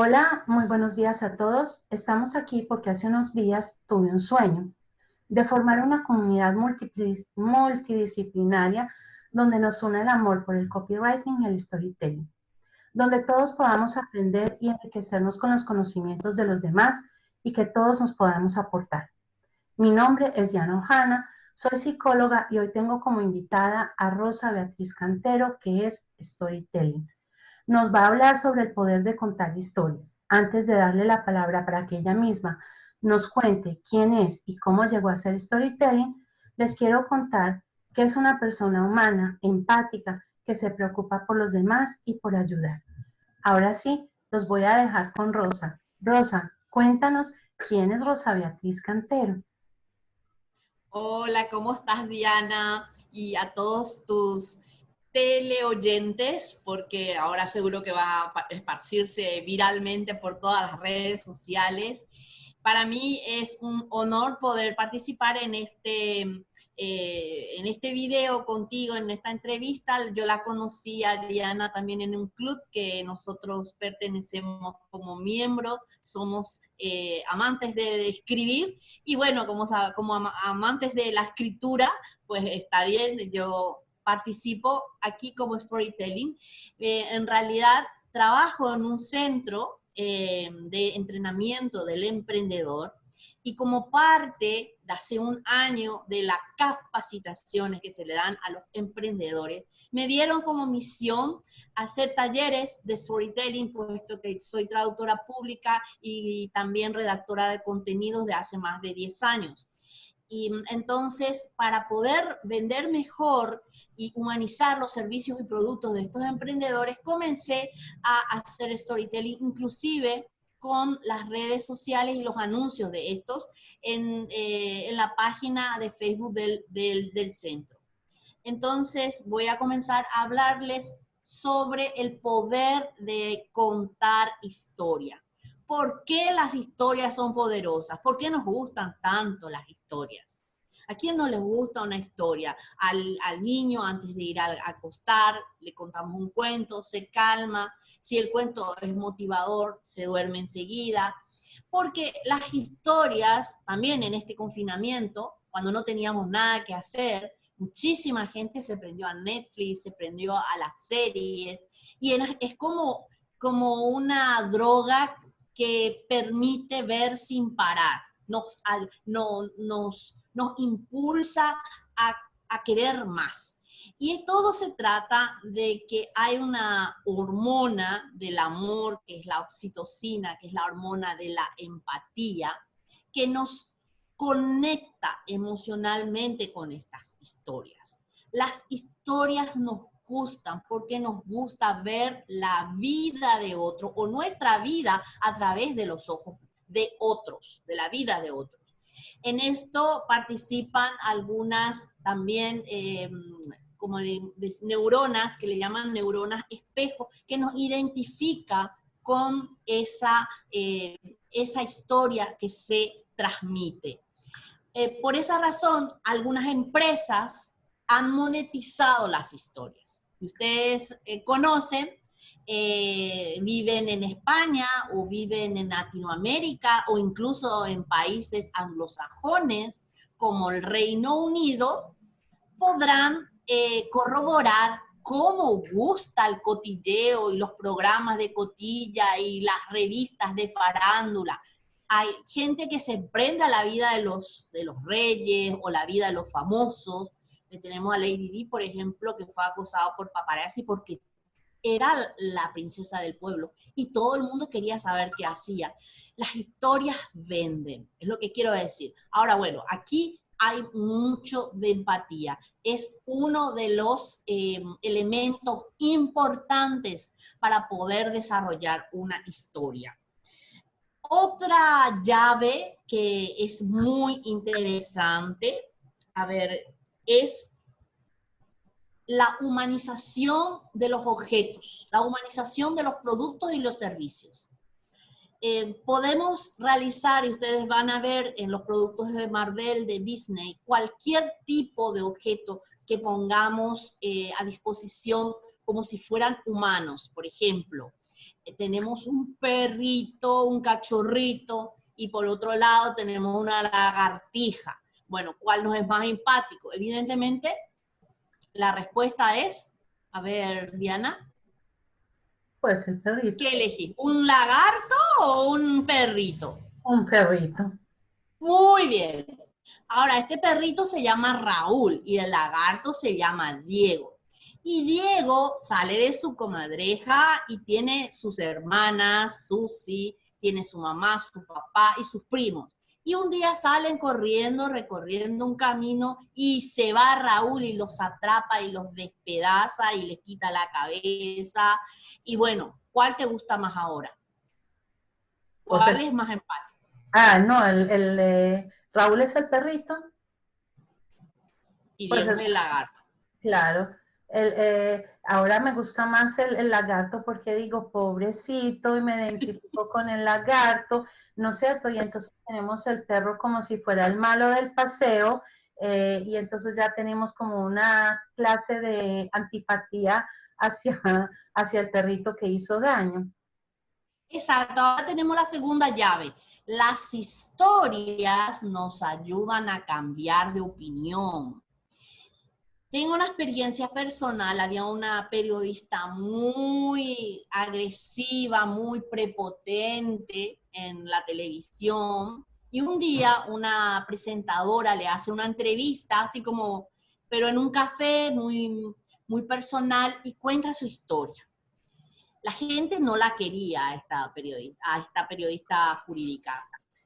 Hola, muy buenos días a todos. Estamos aquí porque hace unos días tuve un sueño de formar una comunidad multidisciplinaria donde nos une el amor por el copywriting y el storytelling, donde todos podamos aprender y enriquecernos con los conocimientos de los demás y que todos nos podamos aportar. Mi nombre es Diana Ojana, soy psicóloga y hoy tengo como invitada a Rosa Beatriz Cantero, que es Storytelling. Nos va a hablar sobre el poder de contar historias. Antes de darle la palabra para que ella misma nos cuente quién es y cómo llegó a ser storytelling, les quiero contar que es una persona humana, empática, que se preocupa por los demás y por ayudar. Ahora sí, los voy a dejar con Rosa. Rosa, cuéntanos quién es Rosa Beatriz Cantero. Hola, ¿cómo estás, Diana? Y a todos tus teleoyentes, porque ahora seguro que va a esparcirse viralmente por todas las redes sociales. Para mí es un honor poder participar en este video contigo, en esta entrevista. Yo la conocí a Diana también en un club que nosotros pertenecemos como miembro, somos amantes de escribir y bueno, como amantes de la escritura, pues está bien, yo participo aquí como storytelling. En realidad trabajo en un centro de entrenamiento del emprendedor y como parte de hace un año de las capacitaciones que se le dan a los emprendedores, me dieron como misión hacer talleres de storytelling, puesto que soy traductora pública y también redactora de contenidos de hace más de 10 años. Y entonces, para poder vender mejor y humanizar los servicios y productos de estos emprendedores, comencé a hacer storytelling, inclusive con las redes sociales y los anuncios de estos en la página de Facebook del centro. Entonces, voy a comenzar a hablarles sobre el poder de contar historia. ¿Por qué las historias son poderosas? ¿Por qué nos gustan tanto las historias? ¿A quién no le gusta una historia? Al niño antes de ir a acostar, le contamos un cuento, se calma. Si el cuento es motivador, se duerme enseguida. Porque las historias, también en este confinamiento, cuando no teníamos nada que hacer, muchísima gente se prendió a Netflix, se prendió a las series, y es como una droga que permite ver sin parar, nos impulsa a querer más. Y todo se trata de que hay una hormona del amor, que es la oxitocina, que es la hormona de la empatía, que nos conecta emocionalmente con estas historias. Las historias nos gustan porque nos gusta ver la vida de otro o nuestra vida a través de los ojos de otros, de la vida de otros. En esto participan algunas también como de neuronas, que le llaman neuronas espejo, que nos identifica con esa historia que se transmite. Por esa razón, algunas empresas han monetizado las historias. Ustedes conocen, viven en España o viven en Latinoamérica o incluso en países anglosajones como el Reino Unido, podrán corroborar cómo gusta el cotilleo y los programas de cotilla y las revistas de farándula. Hay gente que se prende a la vida de los reyes o la vida de los famosos. Tenemos a Lady Di, por ejemplo, que fue acosado por paparazzi porque era la princesa del pueblo y todo el mundo quería saber qué hacía. Las historias venden, es lo que quiero decir. Ahora, bueno, aquí hay mucho de empatía. Es uno de los elementos importantes para poder desarrollar una historia. Otra llave que es muy interesante, a ver, es la humanización de los objetos, la humanización de los productos y los servicios. Podemos realizar, y ustedes van a ver en los productos de Marvel, de Disney, cualquier tipo de objeto que pongamos a disposición como si fueran humanos. Por ejemplo, tenemos un perrito, un cachorrito, y por otro lado tenemos una lagartija. Bueno, ¿cuál nos es más empático? Evidentemente, la respuesta es, a ver, Diana. Pues el perrito. ¿Qué elegís? ¿Un lagarto o un perrito? Un perrito. Muy bien. Ahora, este perrito se llama Raúl y el lagarto se llama Diego. Y Diego sale de su comadreja y tiene sus hermanas, Susi, tiene su mamá, su papá y sus primos. Y un día salen corriendo, recorriendo un camino y se va Raúl y los atrapa y los despedaza y les quita la cabeza. Y bueno, ¿cuál te gusta más ahora? Pues ¿Cuál es más empático? no, Raúl es el perrito. Y Pues Diego es el lagarto. claro. Ahora me gusta más el lagarto porque digo, pobrecito, y me identifico con el lagarto, ¿no es cierto? Y entonces tenemos el perro como si fuera el malo del paseo, y entonces ya tenemos como una clase de antipatía hacia, hacia el perrito que hizo daño. Exacto, ahora tenemos la segunda llave. Las historias nos ayudan a cambiar de opinión. Tengo una experiencia personal, había una periodista muy agresiva, muy prepotente en la televisión, y un día una presentadora le hace una entrevista, así como, pero en un café muy personal, y cuenta su historia. La gente no la quería a esta periodista jurídica.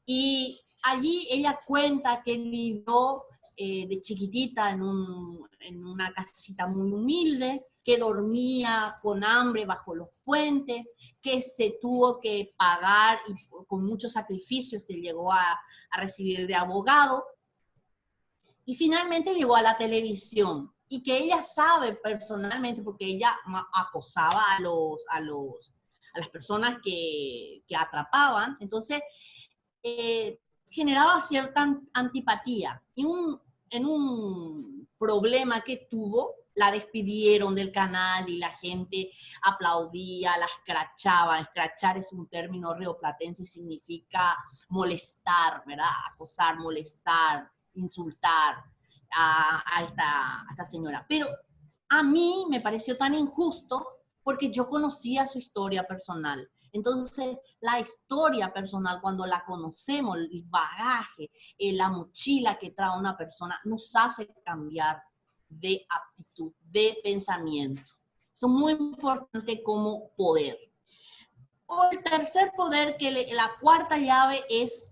Y allí ella cuenta que vivió de chiquitita en una casita muy humilde, que dormía con hambre bajo los puentes, que se tuvo que pagar y con muchos sacrificios se llegó a recibir de abogado. Y finalmente llegó a la televisión y que ella sabe personalmente, porque ella acosaba a las personas que atrapaban, entonces generaba cierta antipatía. Y en un problema que tuvo, la despidieron del canal y la gente aplaudía, la escrachaba. Escrachar es un término rioplatense, significa molestar, ¿verdad? Acosar, molestar, insultar a esta señora. Pero a mí me pareció tan injusto porque yo conocía su historia personal. Entonces, la historia personal, cuando la conocemos, el bagaje, la mochila que trae una persona, nos hace cambiar de actitud, de pensamiento. Eso es muy importante como poder. O el tercer poder, la cuarta llave es,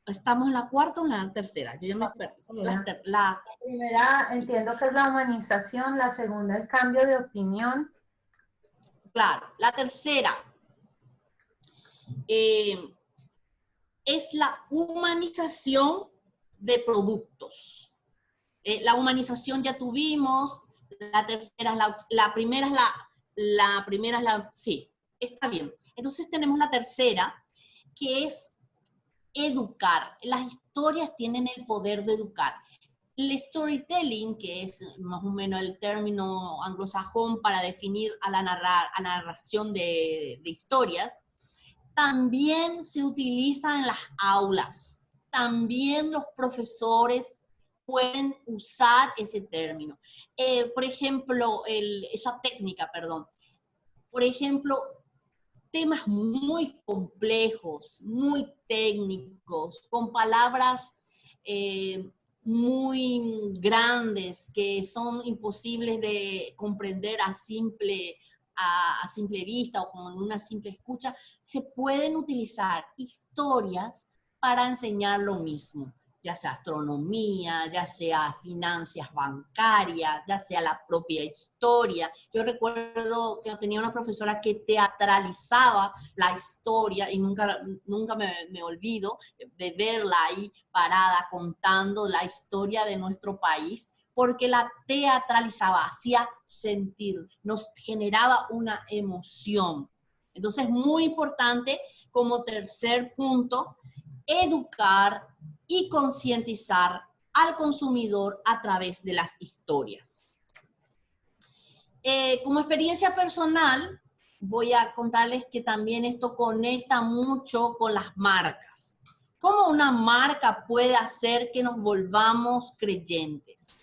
¿estamos en la cuarta o en la tercera? Yo ya me perdí. La primera entiendo que es la humanización, la segunda el cambio de opinión. Claro, la tercera es la humanización de productos. La humanización ya tuvimos, la tercera es la primera es la primera es la, sí, está bien. Entonces tenemos la tercera, que es educar. Las historias tienen el poder de educar. El storytelling, que es más o menos el término anglosajón para definir a la narración de historias, también se utiliza en las aulas. También los profesores pueden usar ese término. Por ejemplo, esa técnica, perdón. Por ejemplo, temas muy complejos, muy técnicos, con palabras muy grandes que son imposibles de comprender a simple vista o con una simple escucha, se pueden utilizar historias para enseñar lo mismo, ya sea astronomía, ya sea finanzas bancarias, ya sea la propia historia. Yo recuerdo que tenía una profesora que teatralizaba la historia y nunca me olvido de verla ahí parada contando la historia de nuestro país, porque la teatralizaba, hacía sentir, nos generaba una emoción. Entonces, muy importante como tercer punto, educar y concientizar al consumidor a través de las historias. Como experiencia personal, voy a contarles que también esto conecta mucho con las marcas. ¿Cómo una marca puede hacer que nos volvamos creyentes?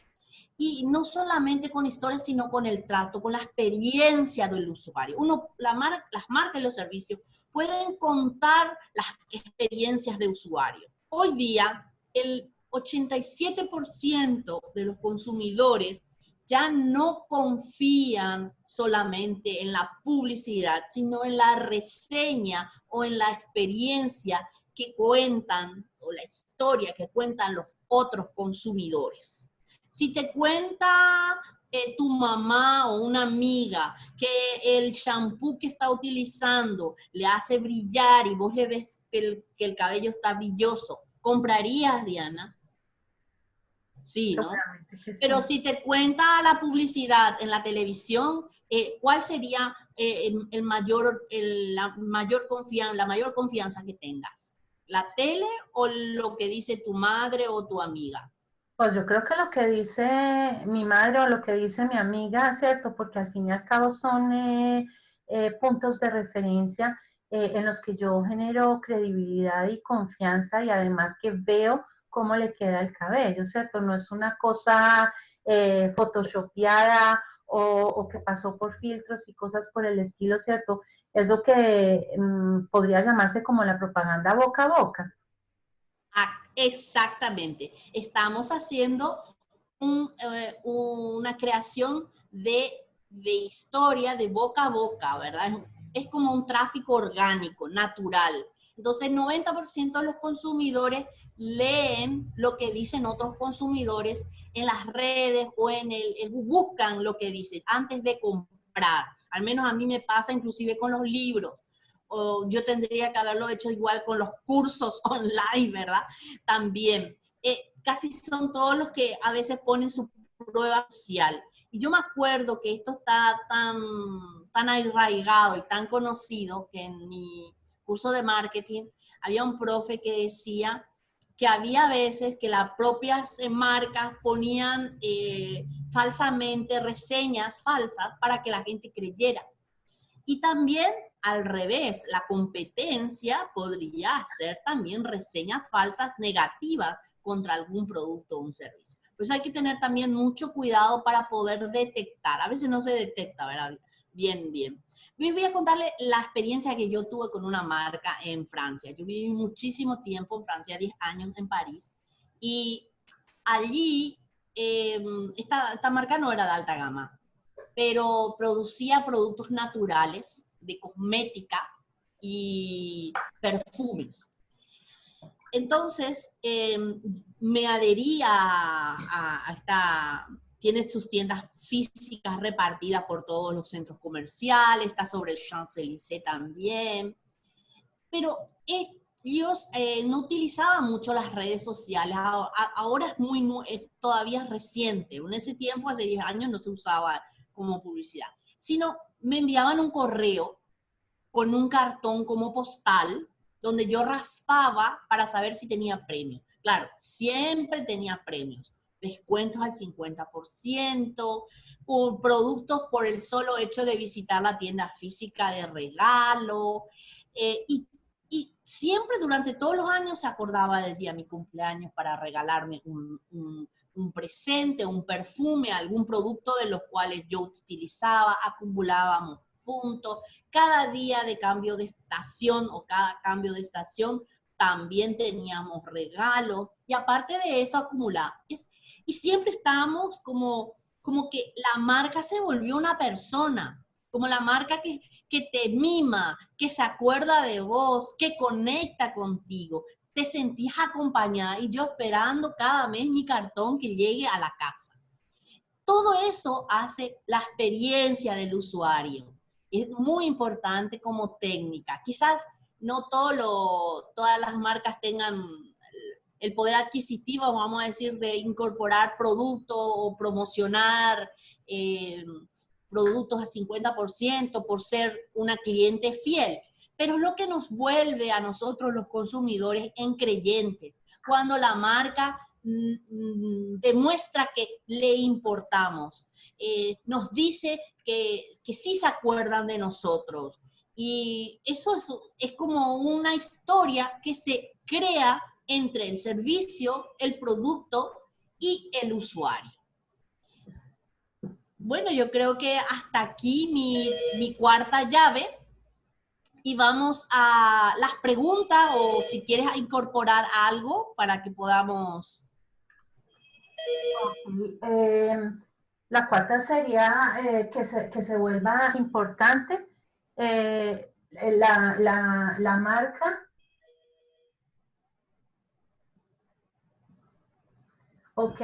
Y no solamente con historias, sino con el trato, con la experiencia del usuario. Las marcas y los servicios pueden contar las experiencias de usuario. Hoy día, el 87% de los consumidores ya no confían solamente en la publicidad, sino en la reseña o en la experiencia que cuentan, o la historia que cuentan los otros consumidores. Si te cuenta tu mamá o una amiga que el shampoo que está utilizando le hace brillar y vos le ves que el cabello está brilloso, ¿comprarías, Diana? Sí, ¿no? Seguramente que Pero sí. si te cuenta la publicidad en la televisión, ¿cuál sería la mayor confianza que tengas? ¿La tele o lo que dice tu madre o tu amiga? Pues yo creo que lo que dice mi madre o lo que dice mi amiga, ¿cierto? Porque al fin y al cabo son puntos de referencia en los que yo genero credibilidad y confianza y además que veo cómo le queda el cabello, ¿cierto? No es una cosa photoshopeada o que pasó por filtros y cosas por el estilo, ¿cierto? Es lo que podría llamarse como la propaganda boca a boca. Exactamente. Estamos haciendo una creación de historia de boca a boca, ¿verdad? Es como un tráfico orgánico, natural. Entonces, el 90% de los consumidores leen lo que dicen otros consumidores en las redes o buscan lo que dicen antes de comprar. Al menos a mí me pasa inclusive con los libros. O yo tendría que haberlo hecho igual con los cursos online, ¿verdad? También. Casi son todos los que a veces ponen su prueba social. Y yo me acuerdo que esto está tan arraigado y tan conocido que en mi curso de marketing había un profe que decía que había veces que las propias marcas ponían falsamente reseñas falsas para que la gente creyera. Y también al revés, la competencia podría hacer también reseñas falsas negativas contra algún producto o un servicio. Por eso hay que tener también mucho cuidado para poder detectar. A veces no se detecta, ¿verdad? Bien, bien. Voy a contarle la experiencia que yo tuve con una marca en Francia. Yo viví muchísimo tiempo en Francia, 10 años en París, y allí esta marca no era de alta gama, pero producía productos naturales de cosmética y perfumes. Entonces, me adherí a esta, tiene sus tiendas físicas repartidas por todos los centros comerciales, está sobre el Champs-Élysées también, pero ellos no utilizaban mucho las redes sociales. Ahora es todavía reciente. En ese tiempo, hace 10 años, no se usaba como publicidad, sino me enviaban un correo con un cartón como postal donde yo raspaba para saber si tenía premios. Claro, siempre tenía premios. Descuentos al 50%, productos por el solo hecho de visitar la tienda física de regalo, y siempre durante todos los años se acordaba del día de mi cumpleaños para regalarme un presente, un perfume, algún producto de los cuales yo utilizaba, acumulábamos puntos. Cada día de cambio de estación o cada cambio de estación también teníamos regalos y aparte de eso acumulaba. Y siempre estábamos como que la marca se volvió una persona, como la marca que te mima, que se acuerda de vos, que conecta contigo. Te sentías acompañada y yo esperando cada mes mi cartón que llegue a la casa. Todo eso hace la experiencia del usuario. Es muy importante como técnica. Quizás no todas las marcas tengan el poder adquisitivo, vamos a decir, de incorporar productos o promocionar eh, productos a 50% por ser una cliente fiel. Pero es lo que nos vuelve a nosotros los consumidores en creyentes. Cuando la marca demuestra que le importamos, nos dice que sí se acuerdan de nosotros. Y eso es como una historia que se crea entre el servicio, el producto y el usuario. Bueno, yo creo que hasta aquí mi cuarta llave. Y vamos a las preguntas, o si quieres incorporar algo para que podamos... La cuarta sería que se vuelva importante la marca. Ok,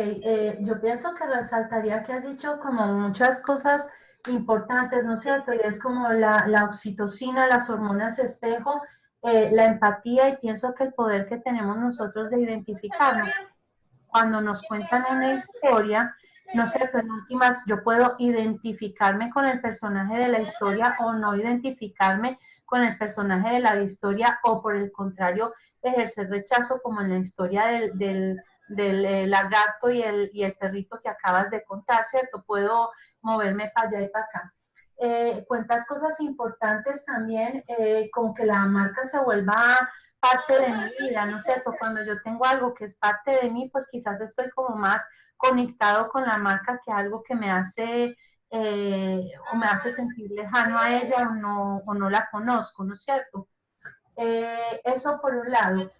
yo pienso que resaltaría que has dicho como muchas cosas importantes, ¿no es cierto? Y es como la oxitocina, las hormonas espejo, la empatía, y pienso que el poder que tenemos nosotros de identificarnos cuando nos cuentan una historia, ¿no es cierto? En últimas, yo puedo identificarme con el personaje de la historia o no identificarme con el personaje de la historia, o por el contrario, ejercer rechazo, como en la historia del lagarto y el perrito que acabas de contar, ¿cierto? Puedo moverme para allá y para acá. Cuentas cosas importantes también, como que la marca se vuelva parte de mi vida, ¿no es cierto? Cuando yo tengo algo que es parte de mí, pues quizás estoy como más conectado con la marca que algo que me hace o me hace sentir lejano a ella, o no la conozco, ¿no es cierto? Eso por un lado.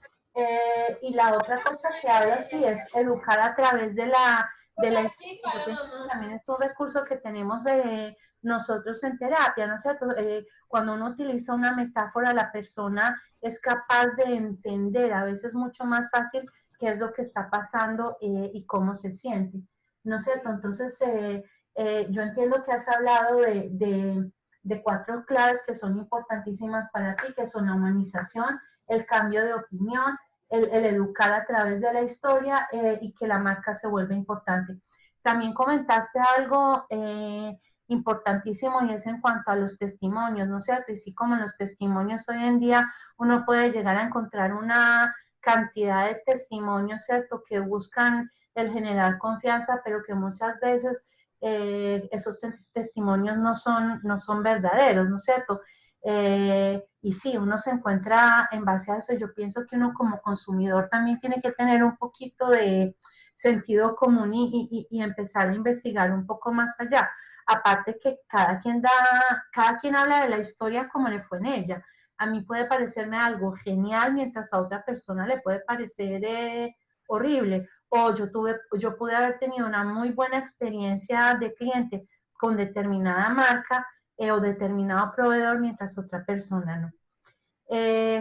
Y la otra cosa que habla sí es educar a través de la historia. Yo pienso que también es un recurso que tenemos nosotros en terapia, ¿no es cierto? Cuando uno utiliza una metáfora, la persona es capaz de entender a veces mucho más fácil qué es lo que está pasando y cómo se siente, ¿no es cierto? Entonces, yo entiendo que has hablado de cuatro claves que son importantísimas para ti, que son la humanización, el cambio de opinión, el educar a través de la historia y que la marca se vuelva importante. También comentaste algo importantísimo, y es en cuanto a los testimonios, ¿no es cierto? Y sí, como en los testimonios hoy en día uno puede llegar a encontrar una cantidad de testimonios, ¿cierto? Que buscan el generar confianza, pero que muchas veces esos testimonios no son verdaderos, ¿no es cierto? Y sí, uno se encuentra en base a eso. Yo pienso que uno como consumidor también tiene que tener un poquito de sentido común y empezar a investigar un poco más allá. Aparte que cada quien habla de la historia como le fue en ella. A mí puede parecerme algo genial, mientras a otra persona le puede parecer horrible. O yo pude haber tenido una muy buena experiencia de cliente con determinada marca o determinado proveedor, mientras otra persona no.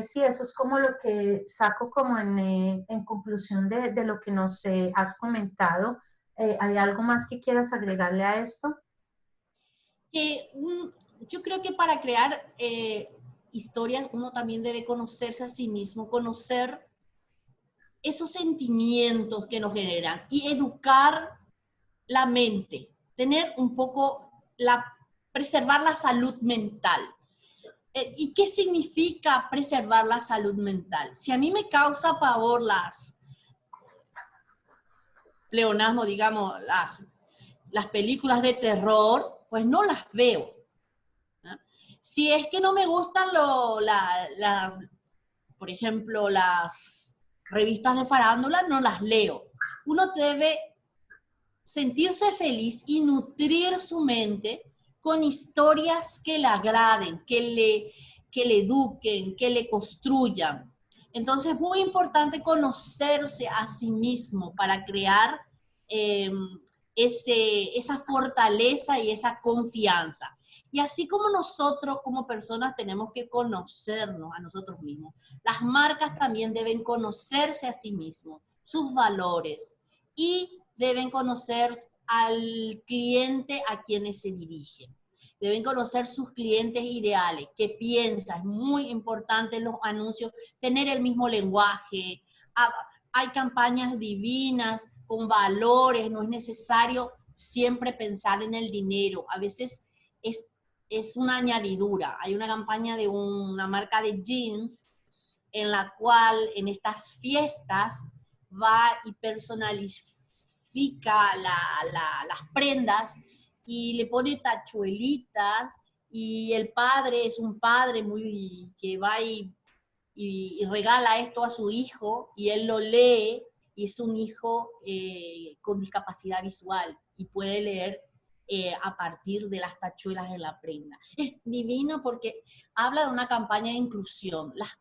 Sí, eso es como lo que saco como en conclusión de lo que nos has comentado. ¿Hay algo más que quieras agregarle a esto? Yo creo que para crear historias uno también debe conocerse a sí mismo, conocer esos sentimientos que nos generan y educar la mente, tener un poco preservar la salud mental. ¿Y qué significa preservar la salud mental? Si a mí me causa pavor las pleonasmo, digamos, las películas de terror, pues no las veo. ¿No? Si es que no me gustan por ejemplo, las revistas de farándula, no las leo. Uno debe sentirse feliz y nutrir su mente con historias que le agraden, que le eduquen, que le construyan. Entonces es muy importante conocerse a sí mismo para crear esa fortaleza y esa confianza. Y así como nosotros como personas tenemos que conocernos a nosotros mismos, las marcas también deben conocerse a sí mismos, sus valores, y deben conocer al cliente a quienes se dirigen. Deben conocer sus clientes ideales, qué piensa. Es muy importante en los anuncios tener el mismo lenguaje. Hay campañas divinas con valores, no es necesario siempre pensar en el dinero. A veces es una añadidura. Hay una campaña de una marca de jeans en la cual en estas fiestas va y personalifica las prendas y le pone tachuelitas, y el padre es un padre muy que va y regala esto a su hijo, y él lo lee, y es un hijo con discapacidad visual y puede leer a partir de las tachuelas de la prenda. Es divino porque habla de una campaña de inclusión. Las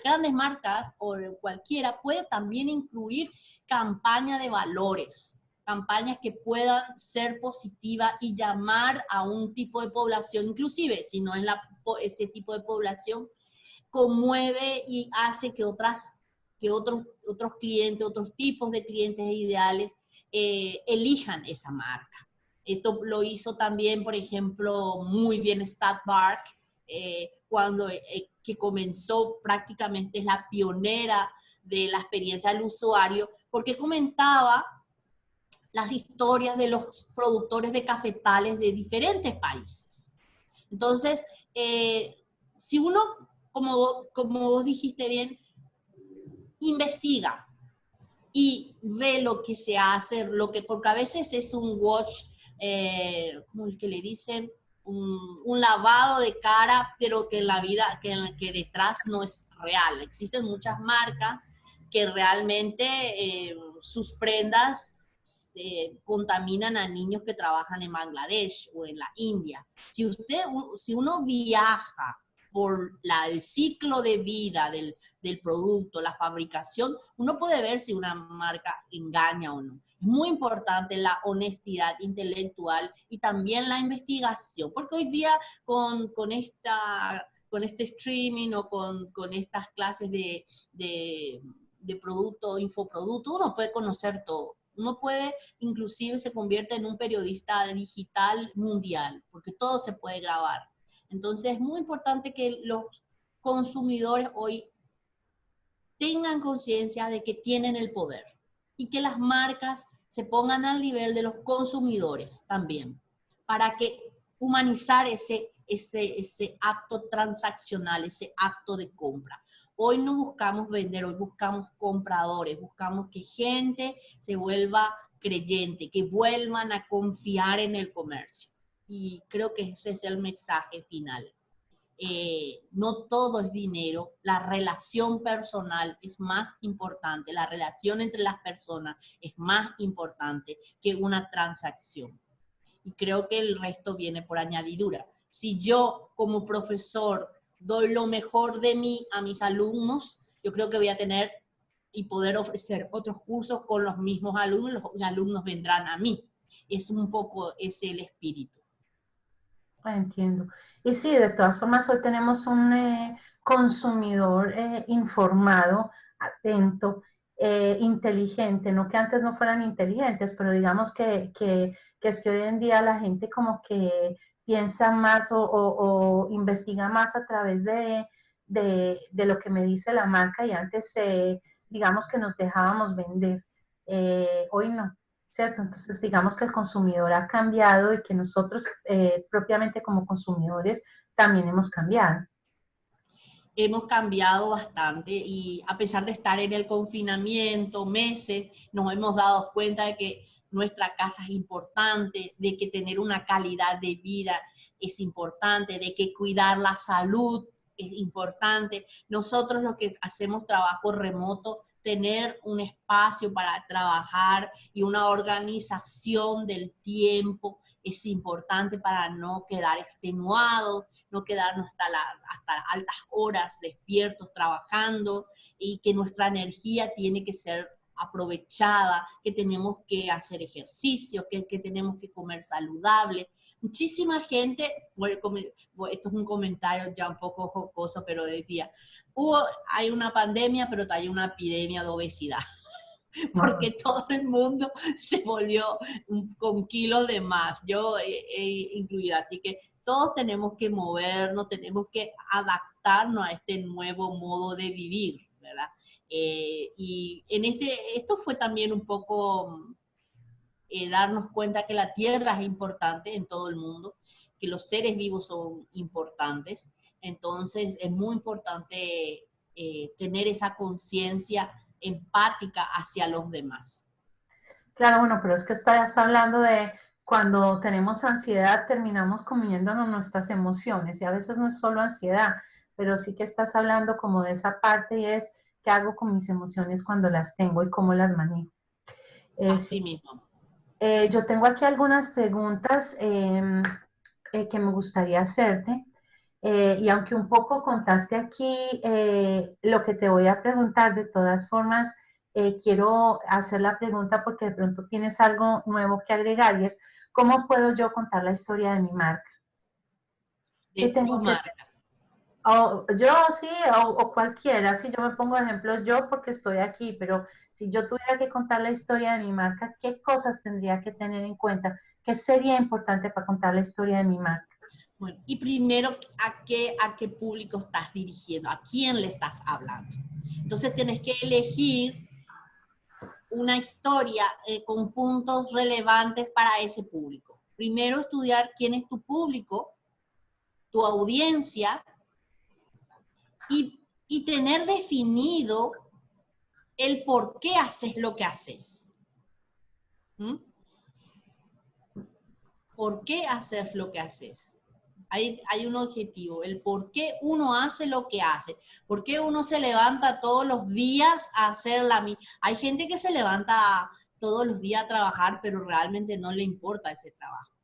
grandes marcas o cualquiera puede también incluir campaña de valores, campañas que puedan ser positivas y llamar a un tipo de población, inclusive si no es ese tipo de población, conmueve y hace que otros clientes, otros tipos de clientes ideales elijan esa marca. Esto lo hizo también, por ejemplo, muy bien Stat Bark, que comenzó prácticamente, es la pionera de la experiencia del usuario, porque comentaba las historias de los productores de cafetales de diferentes países. Entonces, si uno, como vos dijiste bien, investiga y ve lo que se hace, porque a veces es un watch, como el que le dicen, un lavado de cara, pero que en la vida, que detrás no es real. Existen muchas marcas que realmente sus prendas contaminan a niños que trabajan en Bangladesh o en la India. Si uno viaja por el ciclo de vida del producto, la fabricación, uno puede ver si una marca engaña o no. Es muy importante la honestidad intelectual y también la investigación, porque hoy día con este streaming o con estas clases de producto, infoproducto, uno puede conocer todo. Uno puede, inclusive se convierte en un periodista digital mundial, porque todo se puede grabar. Entonces es muy importante que los consumidores hoy tengan conciencia de que tienen el poder y que las marcas se pongan al nivel de los consumidores también, para que humanizar ese acto transaccional, ese acto de compra. Hoy no buscamos vender, hoy buscamos compradores, buscamos que gente se vuelva creyente, que vuelvan a confiar en el comercio. Y creo que ese es el mensaje final. No todo es dinero, la relación personal es más importante, la relación entre las personas es más importante que una transacción. Y creo que el resto viene por añadidura. Si yo como profesor doy lo mejor de mí a mis alumnos, yo creo que voy a tener y poder ofrecer otros cursos con los mismos alumnos, los alumnos vendrán a mí. Es un poco ese el espíritu. Entiendo. Y sí, de todas formas, hoy tenemos un consumidor informado, atento, inteligente, no que antes no fueran inteligentes, pero digamos que es que hoy en día la gente como que piensa más o investiga más a través de lo que me dice la marca, y antes digamos que nos dejábamos vender. Hoy no. ¿Cierto? Entonces, digamos que el consumidor ha cambiado y que nosotros propiamente como consumidores también hemos cambiado. Hemos cambiado bastante y a pesar de estar en el confinamiento meses, nos hemos dado cuenta de que nuestra casa es importante, de que tener una calidad de vida es importante, de que cuidar la salud es importante. Nosotros los que hacemos trabajo remoto, tener un espacio para trabajar y una organización del tiempo es importante para no quedar extenuados, no quedarnos hasta altas horas despiertos trabajando, y que nuestra energía tiene que ser aprovechada, que tenemos que hacer ejercicio, que tenemos que comer saludable. Muchísima gente, esto es un comentario ya un poco jocoso, pero decía, hay una pandemia, pero hay una epidemia de obesidad. Porque todo el mundo se volvió con kilos de más, yo incluida. Así que todos tenemos que movernos, tenemos que adaptarnos a este nuevo modo de vivir, ¿verdad? Y esto fue también un poco darnos cuenta que la tierra es importante en todo el mundo, que los seres vivos son importantes. Entonces es muy importante tener esa conciencia empática hacia los demás. Claro, bueno, pero es que estás hablando de cuando tenemos ansiedad, terminamos comiéndonos nuestras emociones y a veces no es solo ansiedad, pero sí que estás hablando como de esa parte y es qué hago con mis emociones cuando las tengo y cómo las manejo. Sí. Así mismo. Yo tengo aquí algunas preguntas que me gustaría hacerte. Y aunque un poco contaste aquí lo que te voy a preguntar, de todas formas, quiero hacer la pregunta porque de pronto tienes algo nuevo que agregar y es, ¿cómo puedo yo contar la historia de mi marca? ¿Qué De tu tengo que marca. o yo sí, o cualquiera, si yo me pongo de ejemplo yo porque estoy aquí, pero si yo tuviera que contar la historia de mi marca, ¿qué cosas tendría que tener en cuenta? ¿Qué sería importante para contar la historia de mi marca? Bueno, y primero, ¿a qué público estás dirigiendo? ¿A quién le estás hablando? Entonces tienes que elegir una historia con puntos relevantes para ese público. Primero estudiar quién es tu público, tu audiencia, y tener definido el por qué haces lo que haces. ¿Mm? ¿Por ququé haces lo que haces? Hay un objetivo, el por qué uno hace lo que hace, por qué uno se levanta todos los días a hacer la misma. Hay gente que se levanta todos los días a trabajar, pero realmente no le importa ese trabajo.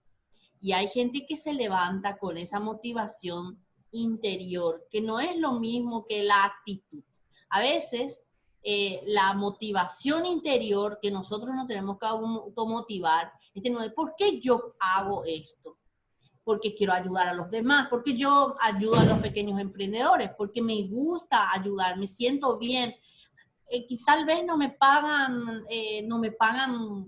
Y hay gente que se levanta con esa motivación interior, que no es lo mismo que la actitud. A veces la motivación interior que nosotros nos tenemos que automotivar es ¿por qué yo hago esto? Porque quiero ayudar a los demás, porque yo ayudo a los pequeños emprendedores, porque me gusta ayudar, me siento bien. Y tal vez no me pagan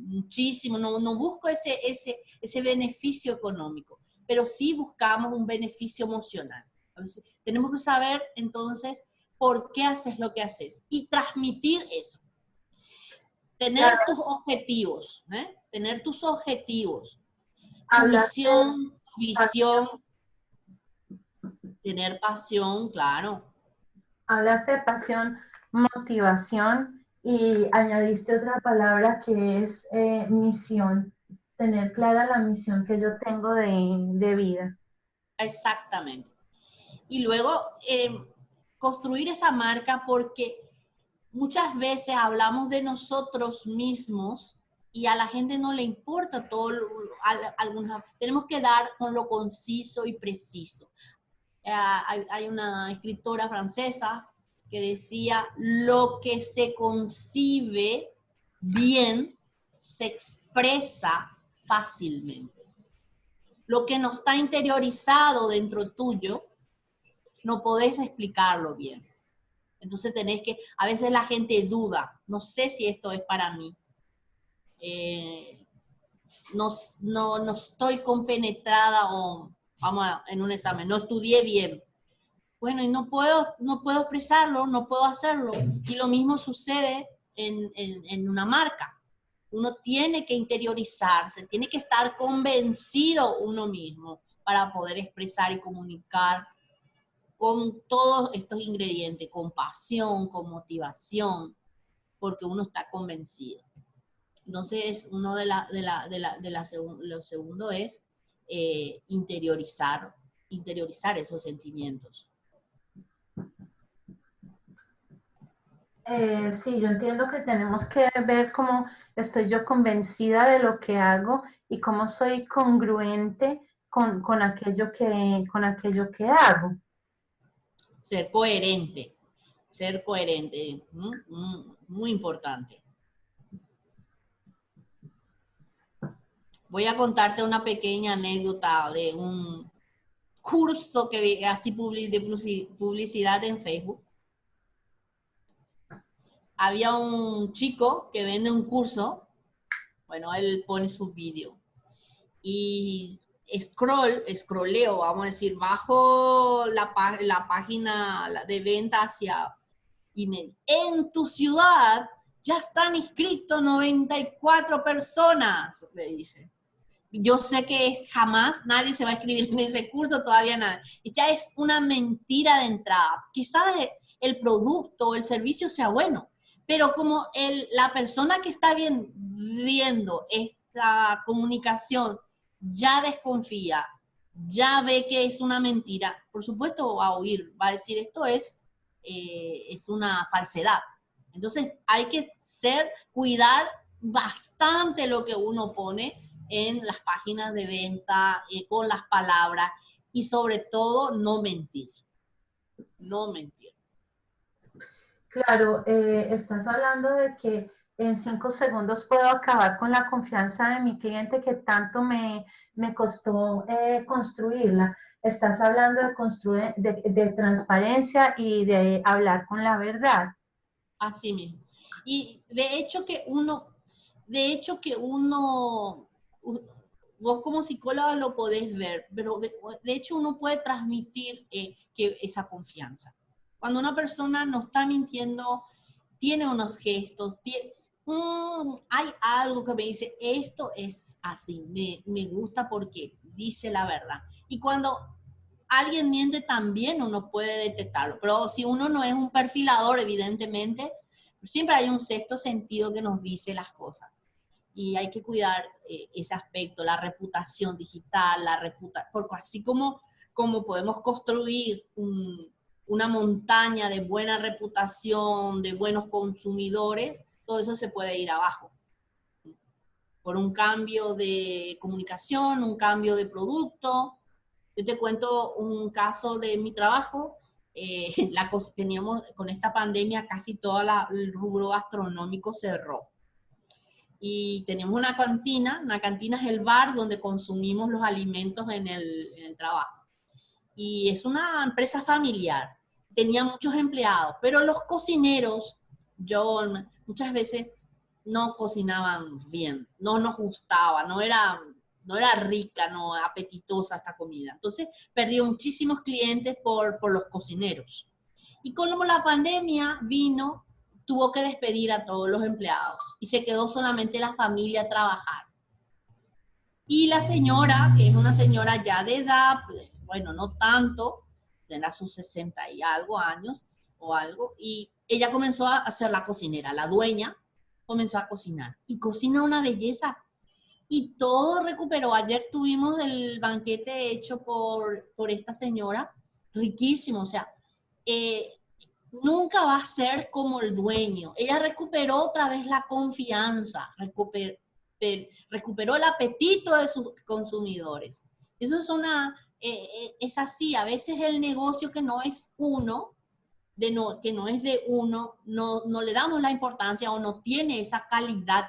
muchísimo, no busco ese beneficio económico, pero sí buscamos un beneficio emocional. Tenemos que saber entonces por qué haces lo que haces y transmitir eso. Tener tus objetivos, tener tus objetivos, tu Hablaste de misión, tu pasión, visión, tener pasión, claro. hablaste de pasión, motivación y añadiste otra palabra que es misión, tener clara la misión que yo tengo de vida. Exactamente. Y luego construir esa marca, porque muchas veces hablamos de nosotros mismos y a la gente no le importa todo, tenemos que dar con lo conciso y preciso. Hay una escritora francesa que decía, lo que se concibe bien se expresa fácilmente. Lo que no está interiorizado dentro tuyo, no podés explicarlo bien. Entonces a veces la gente duda, no sé si esto es para mí. No estoy compenetrada o, en un examen, no estudié bien. Bueno, y no puedo expresarlo, no puedo hacerlo. Y lo mismo sucede en una marca. Uno tiene que interiorizarse, tiene que estar convencido uno mismo para poder expresar y comunicar con todos estos ingredientes, con pasión, con motivación, porque uno está convencido. Entonces, lo segundo es interiorizar esos sentimientos. Sí, yo entiendo que tenemos que ver cómo estoy yo convencida de lo que hago y cómo soy congruente con con aquello que hago. Ser coherente, muy importante. Voy a contarte una pequeña anécdota de un curso que vi así de publicidad en Facebook. Había un chico que vende un curso, bueno, él pone su vídeo y scrolleo, vamos a decir, bajo la página de venta en tu ciudad ya están inscritos 94 personas, me dice. Yo sé que jamás nadie se va a inscribir en ese curso, todavía nada. Ya es una mentira de entrada. Quizás el producto o el servicio sea bueno. Pero como la persona que está viendo esta comunicación ya desconfía, ya ve que es una mentira, por supuesto va a huir, va a decir esto es una falsedad. Entonces hay que cuidar bastante lo que uno pone en las páginas de venta, con las palabras, y sobre todo no mentir. No mentir. Claro, estás hablando de que en 5 segundos puedo acabar con la confianza de mi cliente que tanto me costó construirla. Estás hablando de construir, de transparencia y de hablar con la verdad. Así mismo. Y de hecho que uno, vos como psicóloga lo podés ver, pero de hecho uno puede transmitir esa confianza. Cuando una persona no está mintiendo, tiene unos gestos, hay algo que me dice, esto es así, me gusta porque dice la verdad. Y cuando alguien miente también uno puede detectarlo, pero si uno no es un perfilador, evidentemente, siempre hay un sexto sentido que nos dice las cosas. Y hay que cuidar ese aspecto, la reputación digital, porque así como podemos construir una montaña de buena reputación, de buenos consumidores, todo eso se puede ir abajo. Por un cambio de comunicación, un cambio de producto. Yo te cuento un caso de mi trabajo. Teníamos con esta pandemia casi todo el rubro gastronómico cerró. Y teníamos una cantina es el bar donde consumimos los alimentos en el trabajo. Y es una empresa familiar. Tenía muchos empleados, pero los cocineros, muchas veces no cocinaban bien, no nos gustaba, no era rica, no apetitosa esta comida. Entonces perdió muchísimos clientes por los cocineros. Y como la pandemia vino, tuvo que despedir a todos los empleados y se quedó solamente la familia a trabajar. Y la señora, que es una señora ya de edad, bueno, no tanto, tendrá sus 60 y algo años o algo, y ella comenzó a hacer la cocinera, la dueña comenzó a cocinar y cocina una belleza y todo recuperó. Ayer tuvimos el banquete hecho por esta señora, riquísimo, o sea, nunca va a ser como el dueño. Ella recuperó otra vez la confianza, recuperó el apetito de sus consumidores. Eso es así. A veces el negocio que no es que no es de uno, no le damos la importancia o no tiene esa calidad.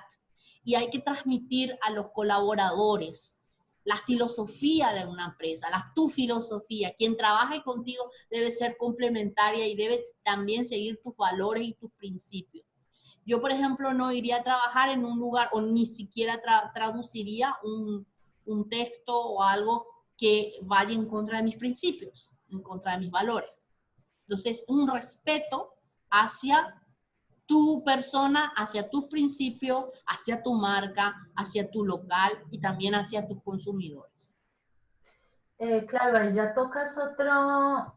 Y hay que transmitir a los colaboradores la filosofía de una empresa, tu filosofía. Quien trabaje contigo debe ser complementaria y debe también seguir tus valores y tus principios. Yo, por ejemplo, no iría a trabajar en un lugar o ni siquiera traduciría un texto o algo que vaya en contra de mis principios, en contra de mis valores. Entonces, un respeto hacia tu persona, hacia tus principios, hacia tu marca, hacia tu local y también hacia tus consumidores. Claro, ahí ya tocas otro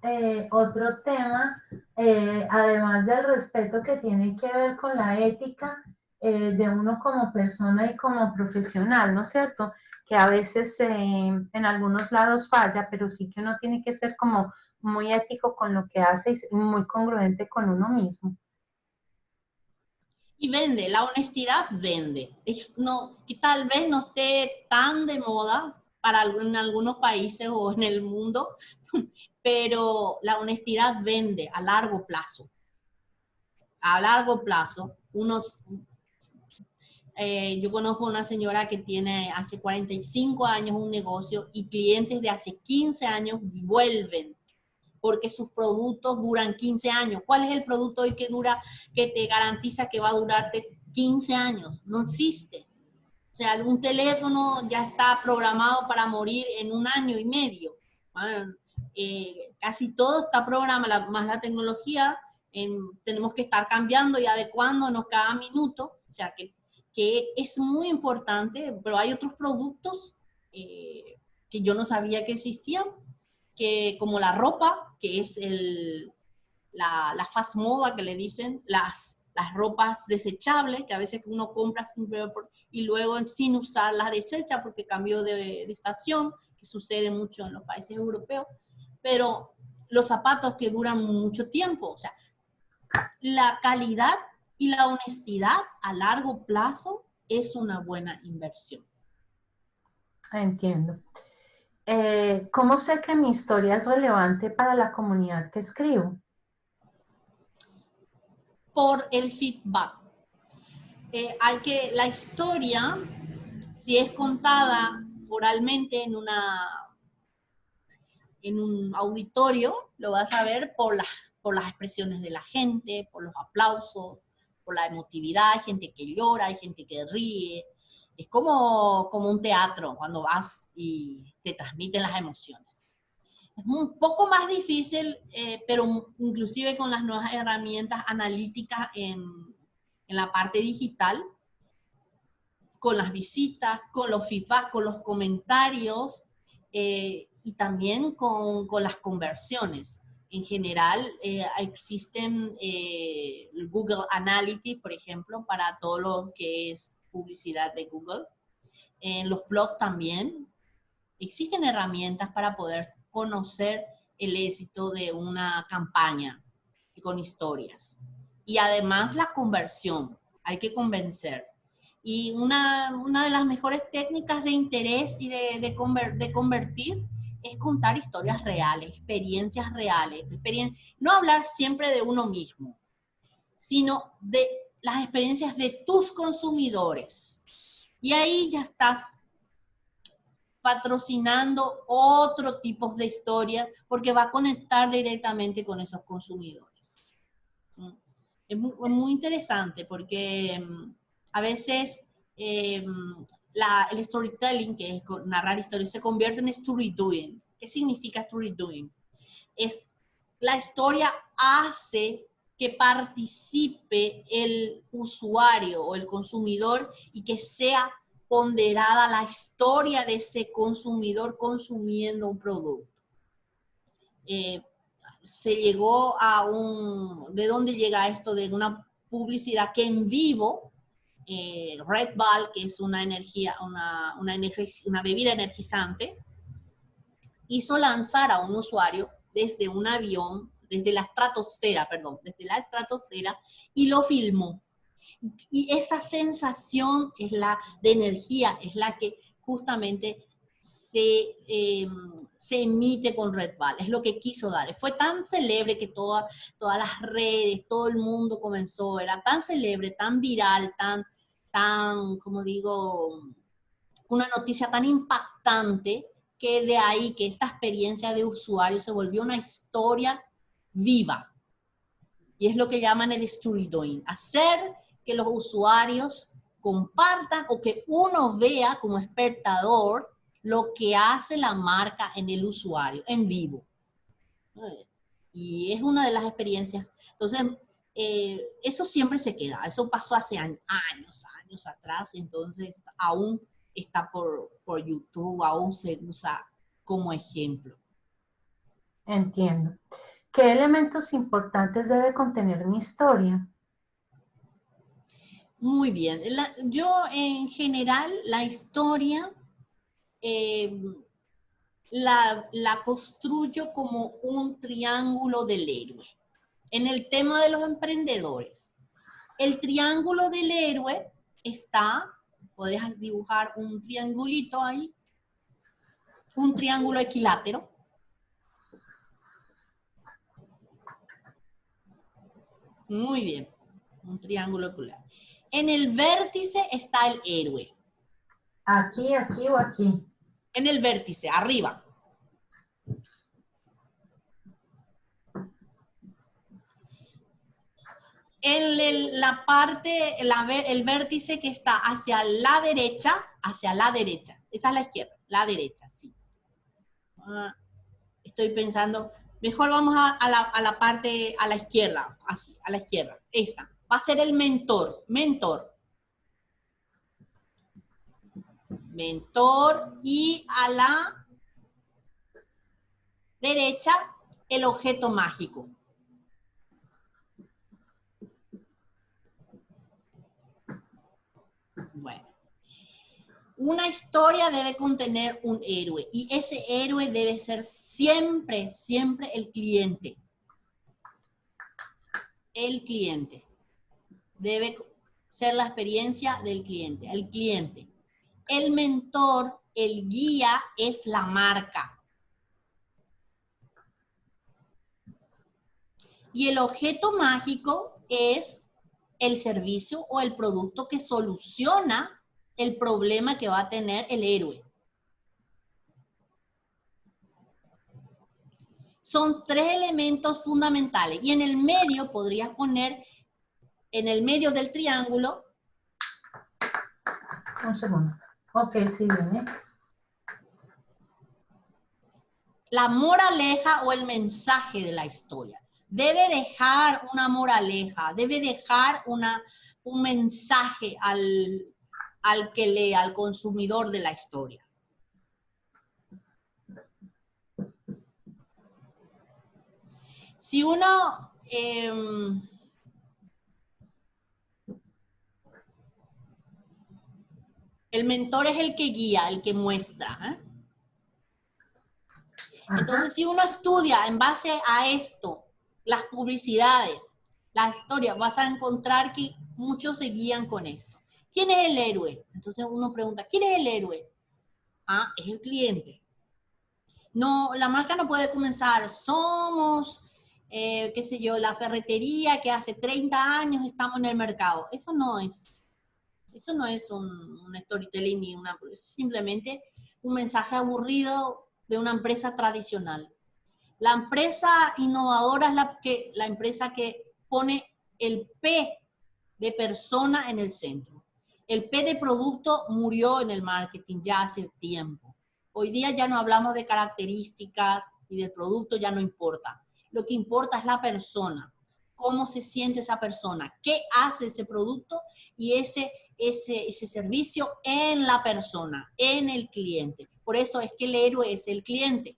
tema, además del respeto que tiene que ver con la ética de uno como persona y como profesional, ¿no es cierto? Que a veces en algunos lados falla, pero sí que uno tiene que ser como muy ético con lo que hace y muy congruente con uno mismo. Y vende, la honestidad vende. Que tal vez no esté tan de moda en algunos países o en el mundo, pero la honestidad vende a largo plazo. A largo plazo, yo conozco una señora que tiene hace 45 años un negocio y clientes de hace 15 años vuelven porque sus productos duran 15 años. ¿Cuál es el producto hoy que te garantiza que va a durarte 15 años? No existe. O sea, algún teléfono ya está programado para morir en 1 año y medio. Casi todo está programado, más la tecnología, tenemos que estar cambiando y adecuándonos cada minuto. O sea, que es muy importante, pero hay otros productos que yo no sabía que existían, como la ropa, que es la fast moda que le dicen, las ropas desechables, que a veces uno compra y luego sin usar las desecha porque cambió de estación, que sucede mucho en los países europeos, pero los zapatos que duran mucho tiempo, o sea, la calidad y la honestidad a largo plazo es una buena inversión. Entiendo. ¿Cómo sé que mi historia es relevante para la comunidad que escribo? Por el feedback. La historia, si es contada oralmente en un auditorio, lo vas a ver por las expresiones de la gente, por los aplausos, por la emotividad. Hay gente que llora, hay gente que ríe. Es como un teatro cuando vas y te transmiten las emociones. Es un poco más difícil, pero inclusive con las nuevas herramientas analíticas en la parte digital, con las visitas, con los feedback, con los comentarios y también con las conversiones. En general, existen Google Analytics, por ejemplo, para todo lo que es publicidad de Google. En los blogs también existen herramientas para poder conocer el éxito de una campaña con historias. Y además la conversión, hay que convencer. Y una de las mejores técnicas de interés y de convertir es contar historias reales, experiencias reales. No hablar siempre de uno mismo, sino de las experiencias de tus consumidores. Y ahí ya estás patrocinando otro tipo de historia porque va a conectar directamente con esos consumidores. Es muy interesante porque a veces el storytelling, que es narrar historias, se convierte en story doing. ¿Qué significa story doing? Es la historia hace que participe el usuario o el consumidor y que sea ponderada la historia de ese consumidor consumiendo un producto. Se llegó ¿de dónde llega esto? De una publicidad que en vivo, Red Bull, que es una bebida energizante, hizo lanzar a un usuario desde un avión, desde la estratosfera, y lo filmó. Y esa sensación de energía es la que justamente se emite con Red Bull, es lo que quiso dar. Fue tan célebre que todas las redes, todo el mundo comenzó, era tan célebre, tan viral, como digo, una noticia tan impactante, que de ahí que esta experiencia de usuario se volvió una historia viva. Y es lo que llaman el story doing, hacer que los usuarios compartan o que uno vea como espectador lo que hace la marca en el usuario, en vivo. Y es una de las experiencias. Entonces, eso siempre se queda. Eso pasó hace años atrás, entonces aún está por YouTube, aún se usa como ejemplo. Entiendo. ¿Qué elementos importantes debe contener mi historia? Muy bien. Yo, en general, la historia la construyo como un triángulo del héroe. En el tema de los emprendedores, el triángulo del héroe podrías dibujar un triangulito ahí, un triángulo equilátero. Muy bien, un triángulo equilátero. En el vértice está el héroe. ¿Aquí, aquí o aquí? En el vértice, arriba. En el vértice que está hacia la derecha, esa es la izquierda, la derecha, sí. Estoy pensando, mejor vamos a la parte, a la izquierda, así, a la izquierda, esta. Va a ser el mentor, y a la derecha, el objeto mágico. Una historia debe contener un héroe y ese héroe debe ser siempre, siempre el cliente. El cliente. Debe ser la experiencia del cliente, el cliente. El mentor, el guía es la marca. Y el objeto mágico es el servicio o el producto que soluciona el problema que va a tener el héroe. Son 3 elementos fundamentales. Y en el medio podrías poner, en el medio del triángulo. Un segundo. Ok, sí, viene. La moraleja o el mensaje de la historia. Debe dejar una moraleja, debe dejar un mensaje al que lee, al consumidor de la historia. Si uno el mentor es el que guía, el que muestra. Entonces, si uno estudia en base a esto, las publicidades, la historia, vas a encontrar que muchos se guían con esto. ¿Quién es el héroe? Entonces uno pregunta, ¿quién es el héroe? Ah, es el cliente. No, la marca no puede comenzar, somos, qué sé yo, la ferretería que hace 30 años estamos en el mercado. Eso no es un storytelling ni es simplemente un mensaje aburrido de una empresa tradicional. La empresa innovadora es la empresa que pone el P de persona en el centro. El P de producto murió en el marketing ya hace tiempo. Hoy día ya no hablamos de características y del producto, ya no importa. Lo que importa es la persona, cómo se siente esa persona, qué hace ese producto y ese servicio en la persona, en el cliente. Por eso es que el héroe es el cliente.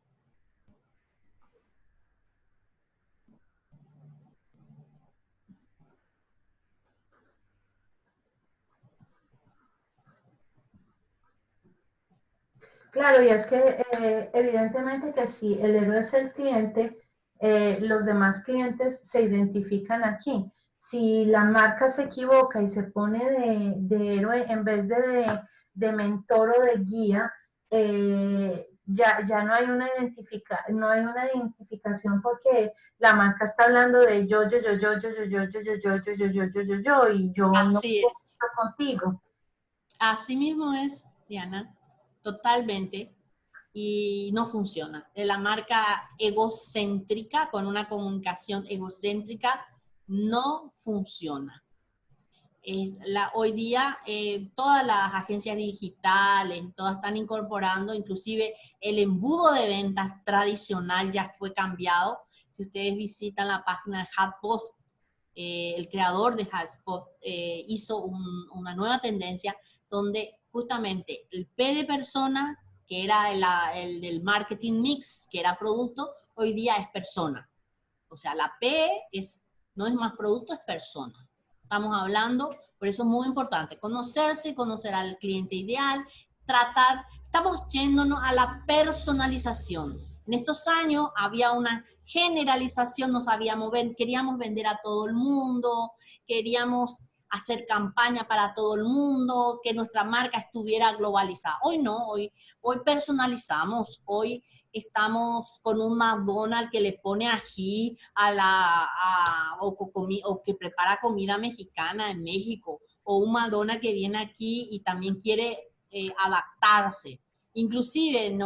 Claro, y es que evidentemente que si el héroe es el cliente, los demás clientes se identifican aquí. Si la marca se equivoca y se pone de héroe en vez de mentor o de guía, ya no hay no hay una identificación porque la marca está hablando de yo, y yo no Así es. puedo contigo. Así mismo es, Diana, totalmente. Y no funciona. La marca egocéntrica, con una comunicación egocéntrica, no funciona. Hoy día todas las agencias digitales, todas están incorporando, inclusive el embudo de ventas tradicional ya fue cambiado. Si ustedes visitan la página de HubSpot, el creador de HubSpot hizo una nueva tendencia donde justamente el P de persona, que era el del marketing mix, que era producto, hoy día es persona. O sea, la P no es más producto, es persona. Estamos hablando, por eso es muy importante, conocerse, conocer al cliente ideal, estamos yéndonos a la personalización. En estos años había una generalización, queríamos vender a todo el mundo, queríamos hacer campaña para todo el mundo, que nuestra marca estuviera globalizada. Hoy no, hoy personalizamos, hoy estamos con un McDonald's que le pone ají o que prepara comida mexicana en México, o un McDonald's que viene aquí y también quiere adaptarse. Inclusive,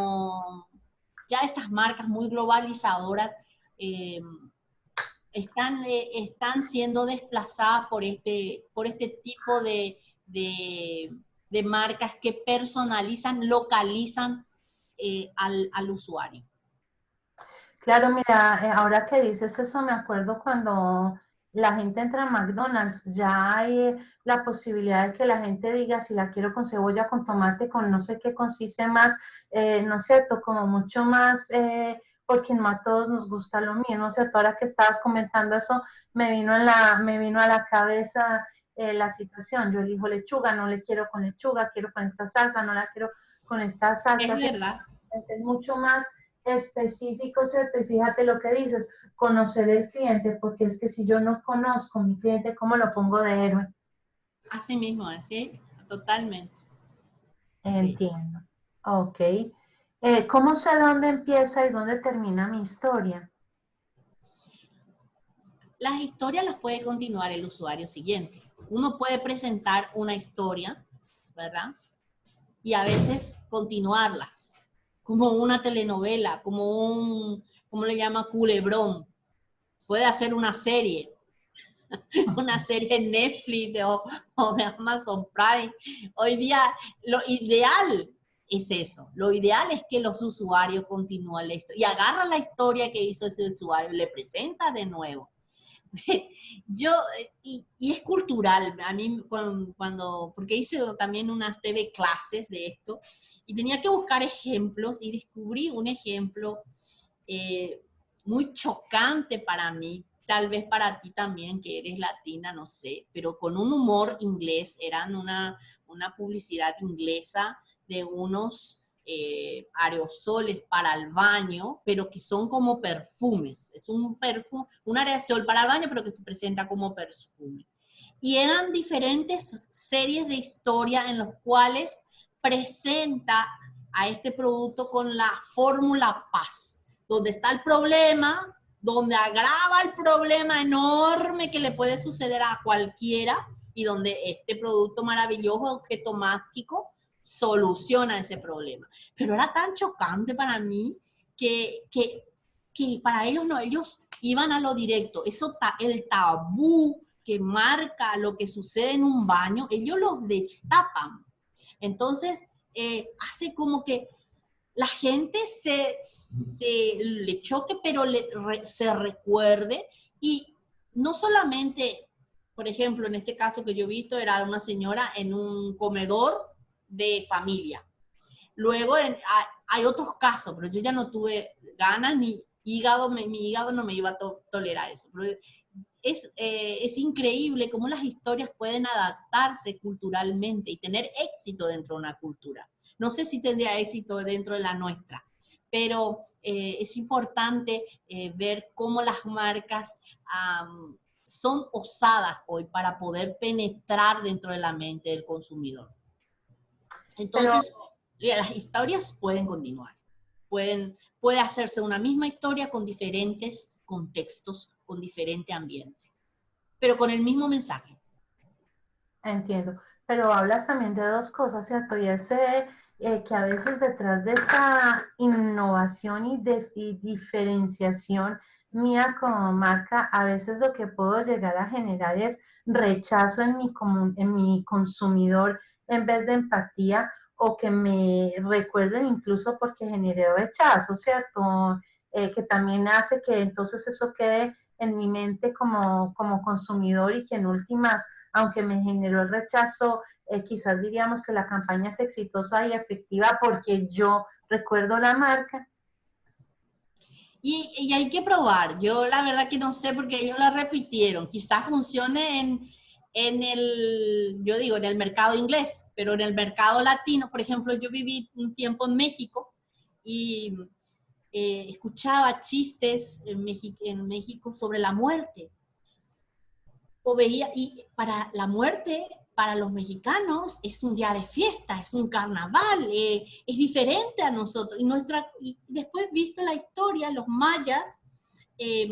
ya estas marcas muy globalizadoras están siendo desplazadas por este tipo de marcas que personalizan, localizan al usuario. Claro, mira, ahora que dices eso, me acuerdo cuando la gente entra a McDonald's, ya hay la posibilidad de que la gente diga si la quiero con cebolla, con tomate, con no sé qué consiste más, ¿no es cierto? Como mucho más, porque no a todos nos gusta lo mismo, ¿no es cierto? Ahora que estabas comentando eso, me vino a la cabeza la situación. Yo elijo lechuga, no le quiero con lechuga, quiero con esta salsa, no la quiero con esta Es salsa. verdad. Es mucho más específico, ¿cierto? Y fíjate lo que dices, conocer el cliente, porque es que si yo no conozco a mi cliente, ¿cómo lo pongo de héroe? Así mismo, así, totalmente. Sí. Entiendo. Ok. ¿Cómo sé dónde empieza y dónde termina mi historia? Las historias las puede continuar el usuario siguiente. Uno puede presentar una historia, ¿verdad? Y a veces continuarlas, como una telenovela, como un, ¿cómo le llama? Culebrón. Puede hacer una serie, una serie en Netflix o de Amazon Prime. Hoy día lo ideal es eso. Lo ideal es que los usuarios continúen la historia y agarran la historia que hizo ese usuario, le presenta de nuevo. Yo, y es cultural, a mí cuando, porque hice también unas TV clases de esto, y tenía que buscar ejemplos, y descubrí un ejemplo eh, muy chocante para mí, tal vez para ti también, que eres latina, no sé, pero con un humor inglés, eran una publicidad inglesa de unos aerosoles para el baño, pero que son como perfumes. Es un perfume, un aerosol para el baño, pero que se presenta como perfume. Y eran diferentes series de historia en los cuales presenta a este producto con la fórmula paz, donde está el problema, donde agrava el problema enorme que le puede suceder a cualquiera y donde este producto maravilloso, objeto mágico, soluciona ese problema. Pero era tan chocante para mí que para ellos no, ellos iban a lo directo. Eso, el tabú que marca lo que sucede en un baño, ellos los destapan. Entonces, hace como que la gente le choque, pero se recuerde y no solamente, por ejemplo, en este caso que yo he visto, era una señora en un comedor de familia. Luego hay otros casos, pero yo ya no tuve ganas ni hígado, mi hígado no me iba a tolerar eso. Pero es increíble cómo las historias pueden adaptarse culturalmente y tener éxito dentro de una cultura. No sé si tendría éxito dentro de la nuestra, pero es importante ver cómo las marcas son osadas hoy para poder penetrar dentro de la mente del consumidor. Pero, Entonces, las historias pueden continuar. Puede hacerse una misma historia con diferentes contextos, con diferente ambiente, pero con el mismo mensaje. entiendo, pero hablas también de dos cosas, ¿cierto? Y es que a veces detrás de esa innovación y diferenciación mía como marca, a veces lo que puedo llegar a generar es rechazo en mi consumidor en vez de empatía o que me recuerden incluso porque generé rechazo, ¿cierto? Que también hace que entonces eso quede en mi mente como consumidor y que en últimas aunque me generó el rechazo, quizás diríamos que la campaña es exitosa y efectiva porque yo recuerdo la marca. Y hay que probar. Yo la verdad que no sé porque ellos la repitieron. Quizás funcione yo digo, en el mercado inglés, pero en el mercado latino, por ejemplo, yo viví un tiempo en México y escuchaba chistes en México sobre la muerte. O veía, y para la muerte, para los mexicanos, es un día de fiesta, es un carnaval, es diferente a nosotros. Y después, visto la historia, los mayas eh,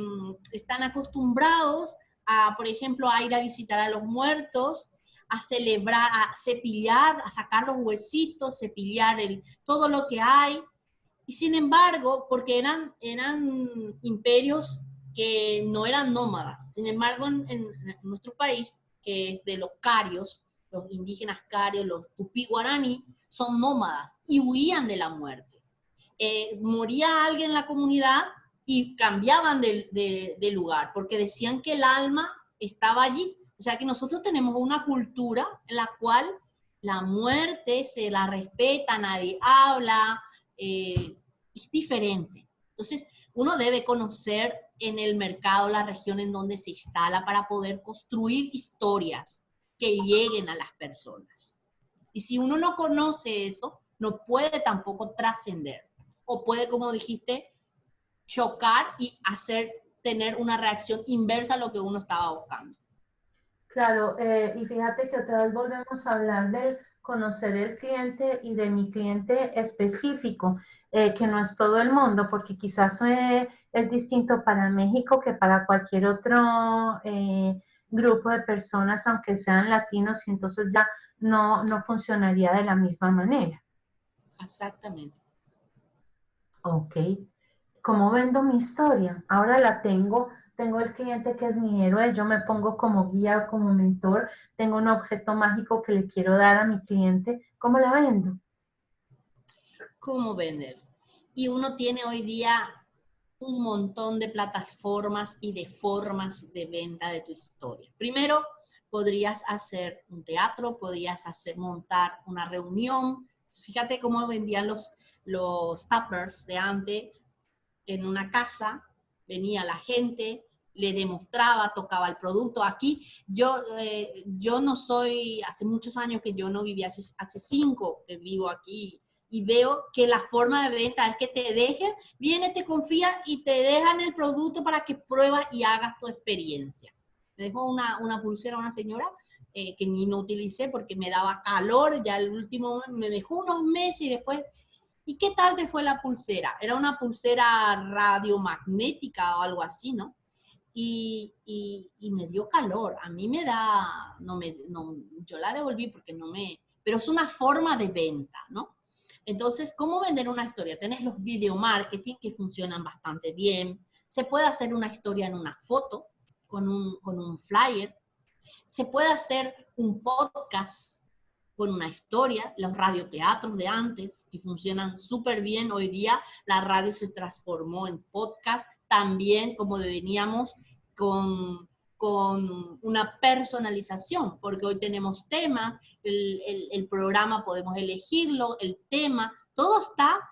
están acostumbrados a, por ejemplo, a ir a visitar a los muertos, a celebrar, a cepillar, a sacar los huesitos, cepillar todo lo que hay. Y sin embargo, porque eran imperios que no eran nómadas. Sin embargo, en nuestro país, que es de los carios, los indígenas carios, los tupí guaraní, son nómadas y huían de la muerte. Moría alguien en la comunidad y cambiaban de lugar, porque decían que el alma estaba allí. O sea que nosotros tenemos una cultura en la cual la muerte se la respeta, nadie habla, es diferente. Entonces, uno debe conocer en el mercado la región en donde se instala para poder construir historias que lleguen a las personas. Y si uno no conoce eso, no puede tampoco trascender. O puede, como dijiste, chocar y tener una reacción inversa a lo que uno estaba buscando. Claro, y fíjate que otra vez volvemos a hablar del conocer el cliente y de mi cliente específico, que no es todo el mundo, porque quizás es distinto para México que para cualquier otro grupo de personas, aunque sean latinos, y entonces ya no funcionaría de la misma manera. Exactamente. Ok. ¿Cómo vendo mi historia? Ahora la tengo el cliente que es mi héroe, yo me pongo como guía o como mentor, tengo un objeto mágico que le quiero dar a mi cliente, ¿cómo la vendo? ¿Cómo vender? Y uno tiene hoy día un montón de plataformas y de formas de venta de tu historia. Primero, podrías hacer un teatro, podrías montar una reunión. Fíjate cómo vendían los tappers de antes en una casa, venía la gente, le demostraba, tocaba el producto. Aquí yo no soy, hace muchos años que yo no vivía, hace 5 que vivo aquí, y veo que la forma de venta es que te dejen, viene, te confía y te dejan el producto para que pruebas y hagas tu experiencia. Me dejó una pulsera una señora que ni no utilicé porque me daba calor, ya el último me dejó unos meses y después... ¿Y qué tal te fue la pulsera? Era una pulsera radiomagnética o algo así, ¿no? Y me dio calor. A mí me da, yo la devolví porque no me, pero es una forma de venta, ¿no? Entonces, ¿cómo vender una historia? Tenés los video marketing que funcionan bastante bien. Se puede hacer una historia en una foto, con un flyer. Se puede hacer un podcast con una historia, los radioteatros de antes, que funcionan súper bien. Hoy día la radio se transformó en podcast, también como veníamos con una personalización, porque hoy tenemos temas, el programa podemos elegirlo, el tema, todo está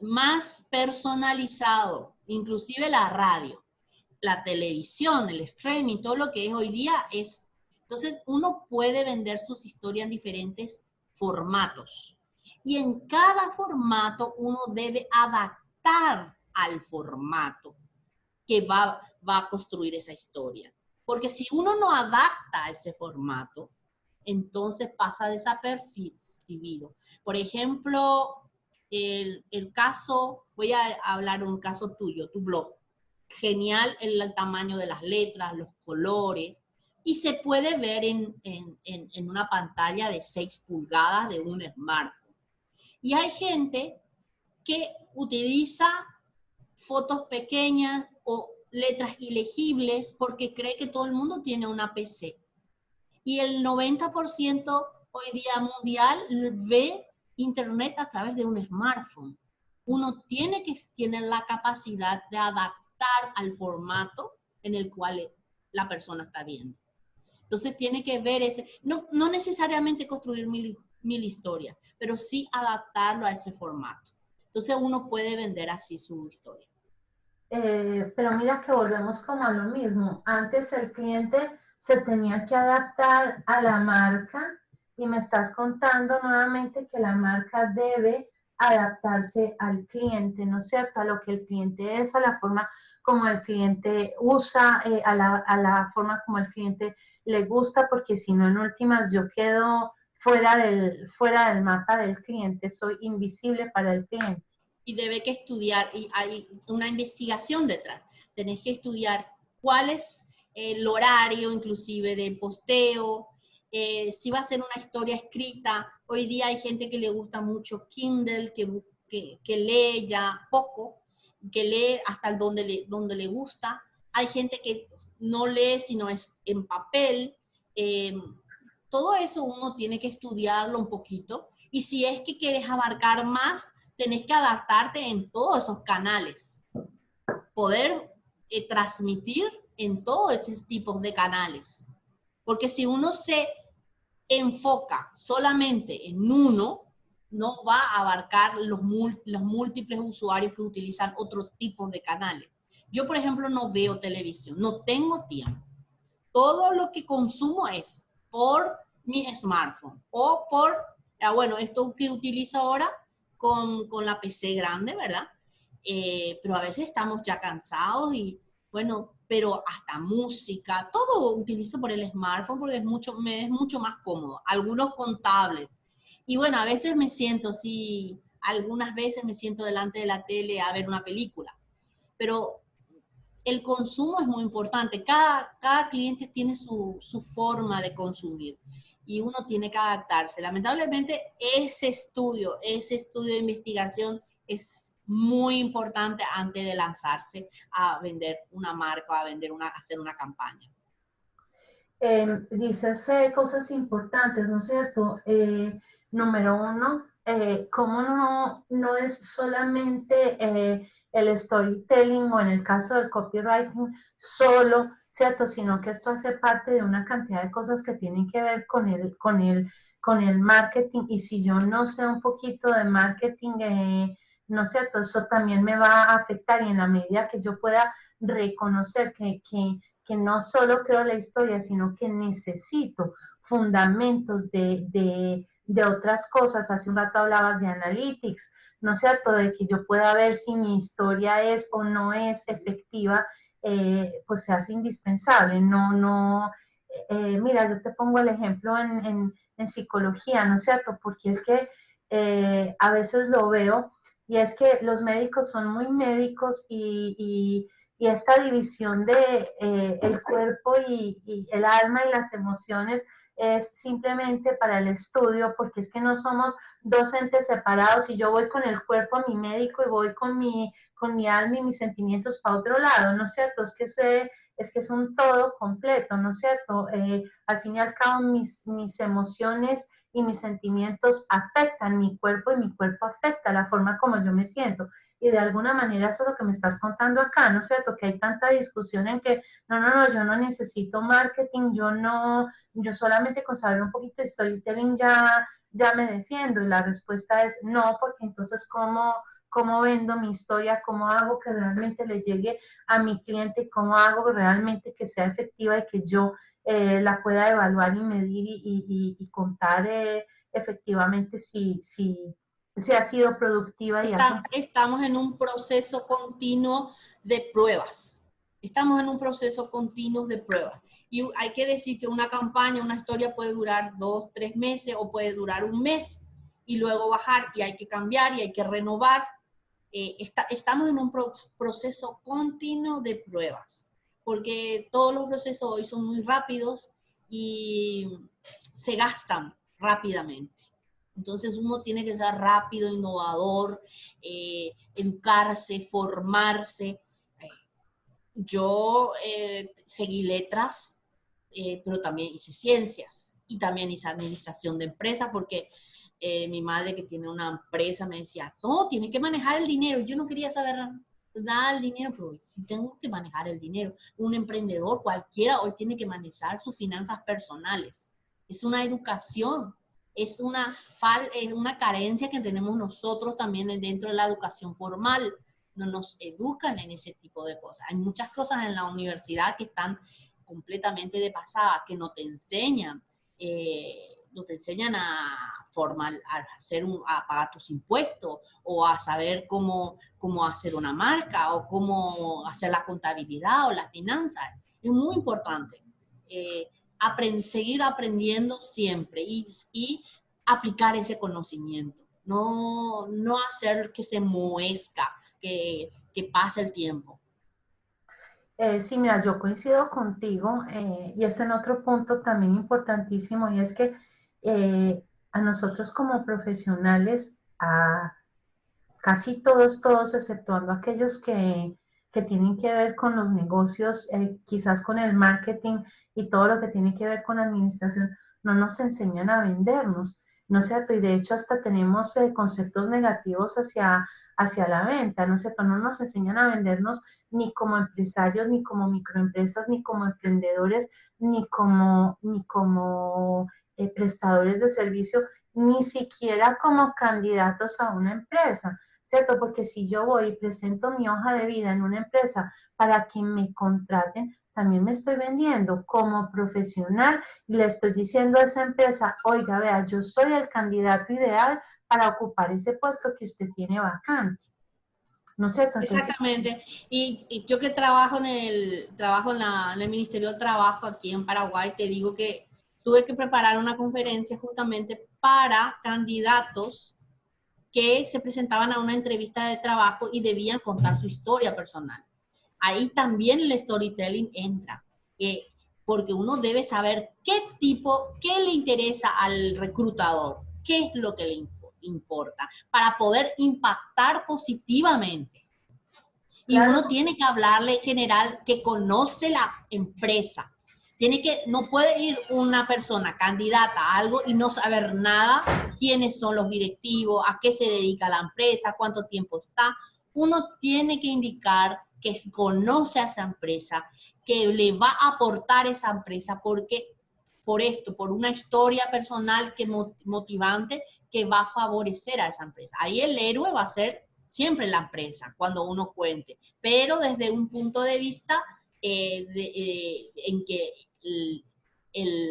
más personalizado, inclusive la radio, la televisión, el streaming, todo lo que es hoy día es... Entonces, uno puede vender sus historias en diferentes formatos. Y en cada formato uno debe adaptar al formato que va a construir esa historia. Porque si uno no adapta a ese formato, entonces pasa desapercibido. Por ejemplo, el caso, voy a hablar un caso tuyo, tu blog. Genial el tamaño de las letras, los colores, y se puede ver en una pantalla de 6 pulgadas de un smartphone. Y hay gente que utiliza fotos pequeñas o letras ilegibles porque cree que todo el mundo tiene una PC. Y el 90% hoy día mundial ve internet a través de un smartphone. Uno tiene que tener la capacidad de adaptar al formato en el cual la persona está viendo. Entonces tiene que ver no necesariamente construir mil historias, pero sí adaptarlo a ese formato. Entonces uno puede vender así su historia. Pero mira que volvemos como a lo mismo. Antes el cliente se tenía que adaptar a la marca y me estás contando nuevamente que la marca debe adaptarse al cliente, ¿no es cierto? A lo que el cliente es, a la forma como el cliente usa, a la forma como el cliente le gusta, porque si no, en últimas yo quedo fuera del mapa del cliente, soy invisible para el cliente. Y debe que estudiar, y hay una investigación detrás. Tenés que estudiar cuál es el horario inclusive de posteo, si va a ser una historia escrita. Hoy día hay gente que le gusta mucho Kindle, que lee ya poco, que lee hasta donde le gusta. Hay gente que no lee, sino es en papel. Todo eso uno tiene que estudiarlo un poquito. Y si es que quieres abarcar más, tenés que adaptarte en todos esos canales. Poder transmitir en todos esos tipos de canales. Porque si uno se enfoca solamente en uno, no va a abarcar los múltiples usuarios que utilizan otros tipos de canales. Yo, por ejemplo, no veo televisión, no tengo tiempo. todo lo que consumo es por mi smartphone o por, bueno, esto que utilizo ahora con la PC grande, ¿verdad? Pero a veces estamos ya cansados y, bueno, pero hasta música, todo utilizo por el smartphone porque me es mucho más cómodo. Algunos con tablet. Y bueno, a veces me siento, sí, algunas veces me siento delante de la tele a ver una película. Pero el consumo es muy importante. Cada cliente tiene su forma de consumir y uno tiene que adaptarse. Lamentablemente, ese estudio de investigación es muy importante antes de lanzarse a vender una marca, a hacer una campaña. Dices cosas importantes, ¿no es cierto? Número uno, cómo no es solamente el storytelling o en el caso del copywriting solo, ¿cierto? Sino que esto hace parte de una cantidad de cosas que tienen que ver con el marketing. Y si yo no sé un poquito de marketing, ¿no es cierto? Eso también me va a afectar y en la medida que yo pueda reconocer que no solo creo la historia, sino que necesito fundamentos de otras cosas. Hace un rato hablabas de analytics, ¿no es cierto? De que yo pueda ver si mi historia es o no es efectiva, pues se hace indispensable. Mira, yo te pongo el ejemplo en psicología, ¿no es cierto? Porque es que a veces lo veo y es que los médicos son muy médicos y esta división de el cuerpo y el alma y las emociones es simplemente para el estudio, porque es que no somos dos entes separados y yo voy con el cuerpo a mi médico y voy con mi alma y mis sentimientos para otro lado, ¿no es cierto? Es que es un todo completo, ¿no es cierto? Al fin y al cabo mis emociones y mis sentimientos afectan mi cuerpo y mi cuerpo afecta la forma como yo me siento. Y de alguna manera eso es lo que me estás contando acá, ¿no es cierto? Que hay tanta discusión en que yo no necesito marketing, yo solamente con saber un poquito de storytelling ya me defiendo. Y la respuesta es no, porque entonces cómo vendo mi historia, cómo hago que realmente le llegue a mi cliente, cómo hago realmente que sea efectiva y que yo la pueda evaluar y medir y contar efectivamente si ha sido productiva y ha... Estamos en un proceso continuo de pruebas. Estamos en un proceso continuo de pruebas. Y hay que decir que una campaña, una historia puede durar 2, 3 meses o puede durar un mes y luego bajar y hay que cambiar y hay que renovar. Estamos en un proceso continuo de pruebas, porque todos los procesos hoy son muy rápidos y se gastan rápidamente. Entonces uno tiene que ser rápido, innovador, educarse, formarse. Yo seguí letras, pero también hice ciencias y también hice administración de empresas porque mi madre que tiene una empresa me decía, no, tienes que manejar el dinero. Yo no quería saber nada del dinero, pero sí tengo que manejar el dinero. Un emprendedor cualquiera hoy tiene que manejar sus finanzas personales. Es una educación, es una carencia que tenemos nosotros también dentro de la educación formal. No nos educan en ese tipo de cosas. Hay muchas cosas en la universidad que están completamente de pasada, que no te enseñan. No te enseñan a pagar tus impuestos o a saber cómo hacer una marca o cómo hacer la contabilidad o las finanzas. Es muy importante seguir aprendiendo siempre y aplicar ese conocimiento. No hacer que se muezca, que pase el tiempo. Sí, mira, yo coincido contigo y es en otro punto también importantísimo y es que a nosotros como profesionales, a casi todos, exceptuando aquellos que tienen que ver con los negocios, quizás con el marketing y todo lo que tiene que ver con administración, no nos enseñan a vendernos, ¿no es cierto? Y de hecho hasta tenemos conceptos negativos hacia la venta, ¿no es cierto? No nos enseñan a vendernos ni como empresarios, ni como microempresas, ni como emprendedores, ni como prestadores de servicio, ni siquiera como candidatos a una empresa. ¿Cierto? Porque si yo voy y presento mi hoja de vida en una empresa para que me contraten, también me estoy vendiendo como profesional y le estoy diciendo a esa empresa, oiga, vea, yo soy el candidato ideal para ocupar ese puesto que usted tiene vacante. ¿No es cierto? Entonces, Exactamente. Y yo que trabajo en el Ministerio de Trabajo aquí en Paraguay, te digo que tuve que preparar una conferencia justamente para candidatos que se presentaban a una entrevista de trabajo y debían contar su historia personal. Ahí también el storytelling entra, porque uno debe saber qué le interesa al reclutador, qué es lo que le importa, para poder impactar positivamente. Y claro, uno tiene que hablarle en general que conoce la empresa. No puede ir una persona candidata a algo y no saber nada, quiénes son los directivos, a qué se dedica la empresa, cuánto tiempo está. Uno tiene que indicar que conoce a esa empresa, que le va a aportar esa empresa, porque por una historia personal motivante que va a favorecer a esa empresa. Ahí el héroe va a ser siempre la empresa, cuando uno cuente, pero desde un punto de vista en que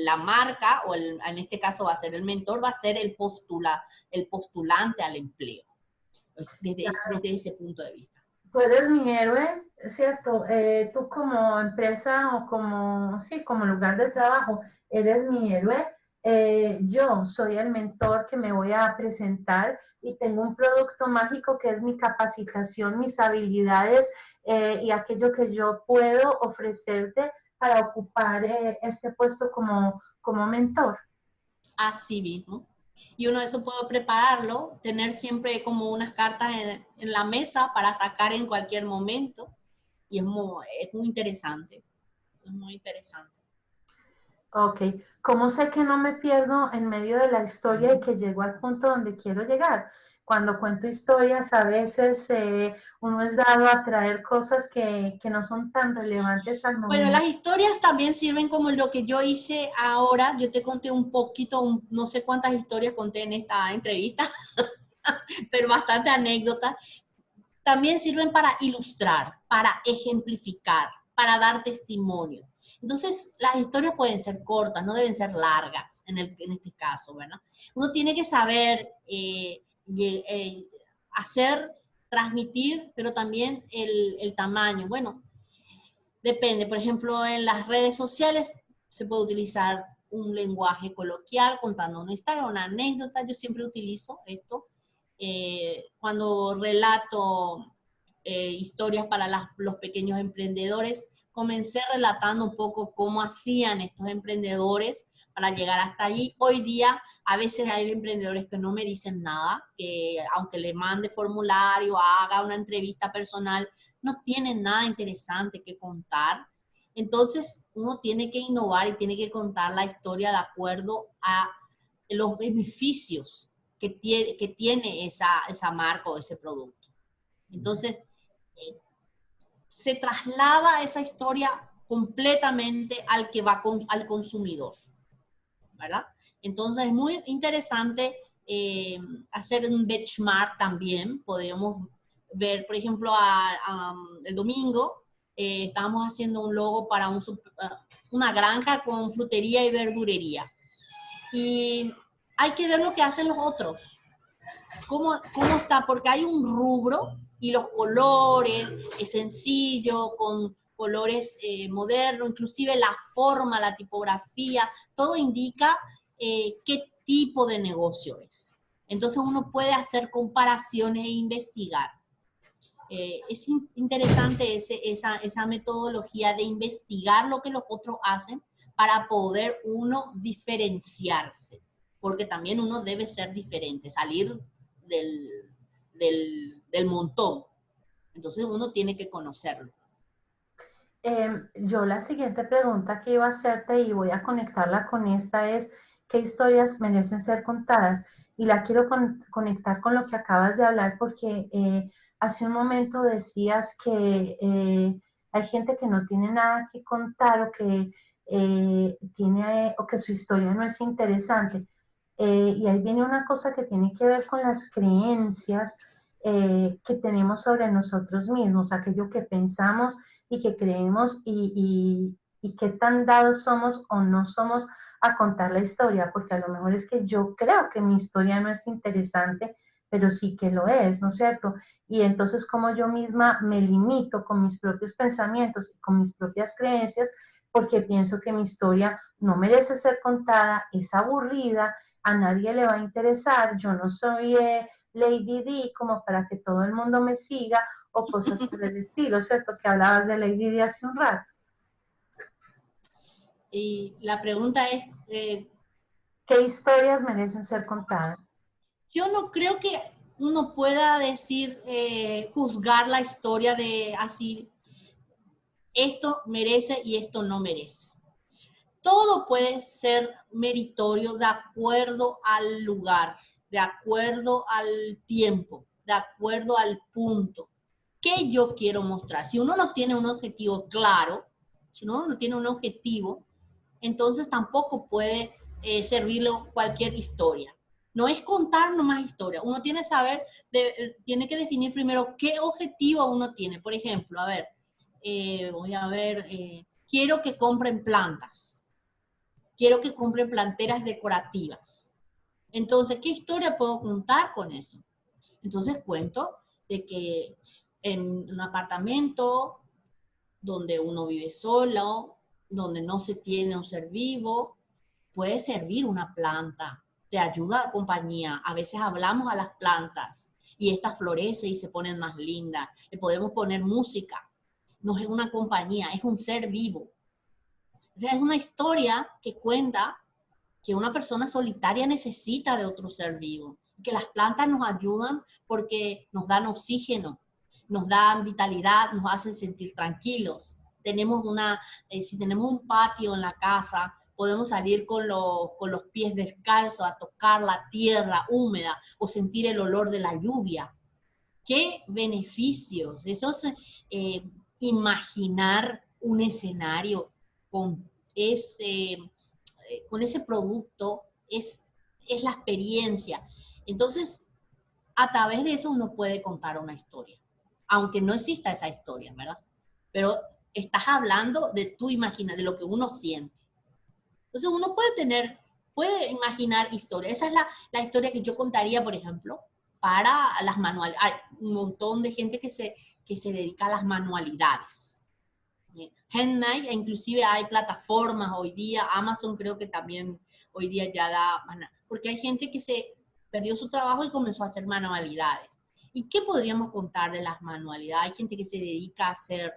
la marca, en este caso va a ser el mentor, va a ser el postulante al empleo, desde ese punto de vista. tú eres mi héroe, es cierto, tú como empresa o como, sí, como lugar de trabajo, eres mi héroe. Yo soy el mentor que me voy a presentar y tengo un producto mágico que es mi capacitación, mis habilidades y aquello que yo puedo ofrecerte para ocupar este puesto como mentor. Así mismo. Y uno de eso puede prepararlo, tener siempre como unas cartas en la mesa para sacar en cualquier momento. Y es muy interesante. Es muy interesante. Ok, ¿cómo sé que no me pierdo en medio de la historia y que llego al punto donde quiero llegar? Cuando cuento historias, a veces uno es dado a traer cosas que no son tan relevantes al Bueno, momento. las historias también sirven como lo que yo hice ahora. Yo te conté un poquito, no sé cuántas historias conté en esta entrevista, pero bastante anécdotas. También sirven para ilustrar, para ejemplificar, para dar testimonio. Entonces, las historias pueden ser cortas, no deben ser largas en este caso, ¿verdad? Uno tiene que saber hacer, transmitir, pero también el tamaño. Bueno, depende. Por ejemplo, en las redes sociales se puede utilizar un lenguaje coloquial contando una historia, una anécdota. Yo siempre utilizo esto. Cuando relato historias para los pequeños emprendedores, comencé relatando un poco cómo hacían estos emprendedores para llegar hasta allí. Hoy día a veces hay emprendedores que no me dicen nada, que aunque le mande formulario, haga una entrevista personal, no tienen nada interesante que contar. Entonces uno tiene que innovar y tiene que contar la historia de acuerdo a los beneficios que tiene esa marca o ese producto. Entonces, se traslada esa historia completamente al consumidor, ¿verdad? Entonces, es muy interesante hacer un benchmark también. Podemos ver, por ejemplo, el domingo estábamos haciendo un logo para una granja con frutería y verdurería. Y hay que ver lo que hacen los otros. ¿Cómo está? Porque hay un rubro y los colores es sencillo, con colores modernos, inclusive la forma, la tipografía, todo indica qué tipo de negocio es. Entonces uno puede hacer comparaciones e investigar. Es interesante esa metodología de investigar lo que los otros hacen para poder uno diferenciarse, porque también uno debe ser diferente, salir del, del montón. Entonces uno tiene que conocerlo. Yo la siguiente pregunta que iba a hacerte y voy a conectarla con esta es, ¿qué historias merecen ser contadas? Y la quiero conectar con lo que acabas de hablar porque hace un momento decías que hay gente que no tiene nada que contar o que o que su historia no es interesante. Y ahí viene una cosa que tiene que ver con las creencias que tenemos sobre nosotros mismos, aquello que pensamos y que creemos y qué tan dados somos o no somos a contar la historia, porque a lo mejor es que yo creo que mi historia no es interesante, pero sí que lo es, ¿no es cierto? Y entonces como yo misma me limito con mis propios pensamientos y con mis propias creencias, porque pienso que mi historia no merece ser contada, es aburrida, a nadie le va a interesar, yo no soy Lady D como para que todo el mundo me siga o cosas por el estilo, ¿cierto? Que hablabas de Lady D hace un rato. Y la pregunta es, ¿Qué historias merecen ser contadas? yo no creo que uno pueda decir, juzgar la historia de así, esto merece y esto no merece. Todo puede ser meritorio de acuerdo al lugar, de acuerdo al tiempo, de acuerdo al punto. ¿Qué yo quiero mostrar? Si uno no tiene un objetivo claro, si uno no tiene un objetivo, entonces tampoco puede servirle cualquier historia. No es contar nomás historia. Uno tiene que saber, tiene que definir primero qué objetivo uno tiene. Por ejemplo, a ver, voy a ver, quiero que compren plantas. Quiero que compren planteras decorativas. Entonces, ¿qué historia puedo contar con eso? Entonces cuento de que en un apartamento donde uno vive solo, donde no se tiene un ser vivo, puede servir una planta, te ayuda a compañía. A veces hablamos a las plantas y estas florecen y se ponen más lindas. Le podemos poner música. No es una compañía, es un ser vivo. O sea, es una historia que cuenta que una persona solitaria necesita de otro ser vivo, que las plantas nos ayudan porque nos dan oxígeno, nos dan vitalidad, nos hacen sentir tranquilos. Tenemos si tenemos un patio en la casa, podemos salir con los pies descalzos a tocar la tierra húmeda o sentir el olor de la lluvia. ¿Qué beneficios? Eso es imaginar un escenario con ese con ese producto es la experiencia. Entonces, a través de eso uno puede contar una historia, aunque no exista esa historia, ¿verdad? Pero estás hablando de tu imaginación, de lo que uno siente. Entonces, uno puede imaginar historias. Esa es la historia que yo contaría, por ejemplo, para las manualidades. Hay un montón de gente que se dedica a las manualidades. Handmade, inclusive hay plataformas hoy día, Amazon creo que también hoy día ya da, porque hay gente que se perdió su trabajo y comenzó a hacer manualidades. ¿Y qué podríamos contar de las manualidades? Hay gente que se dedica a hacer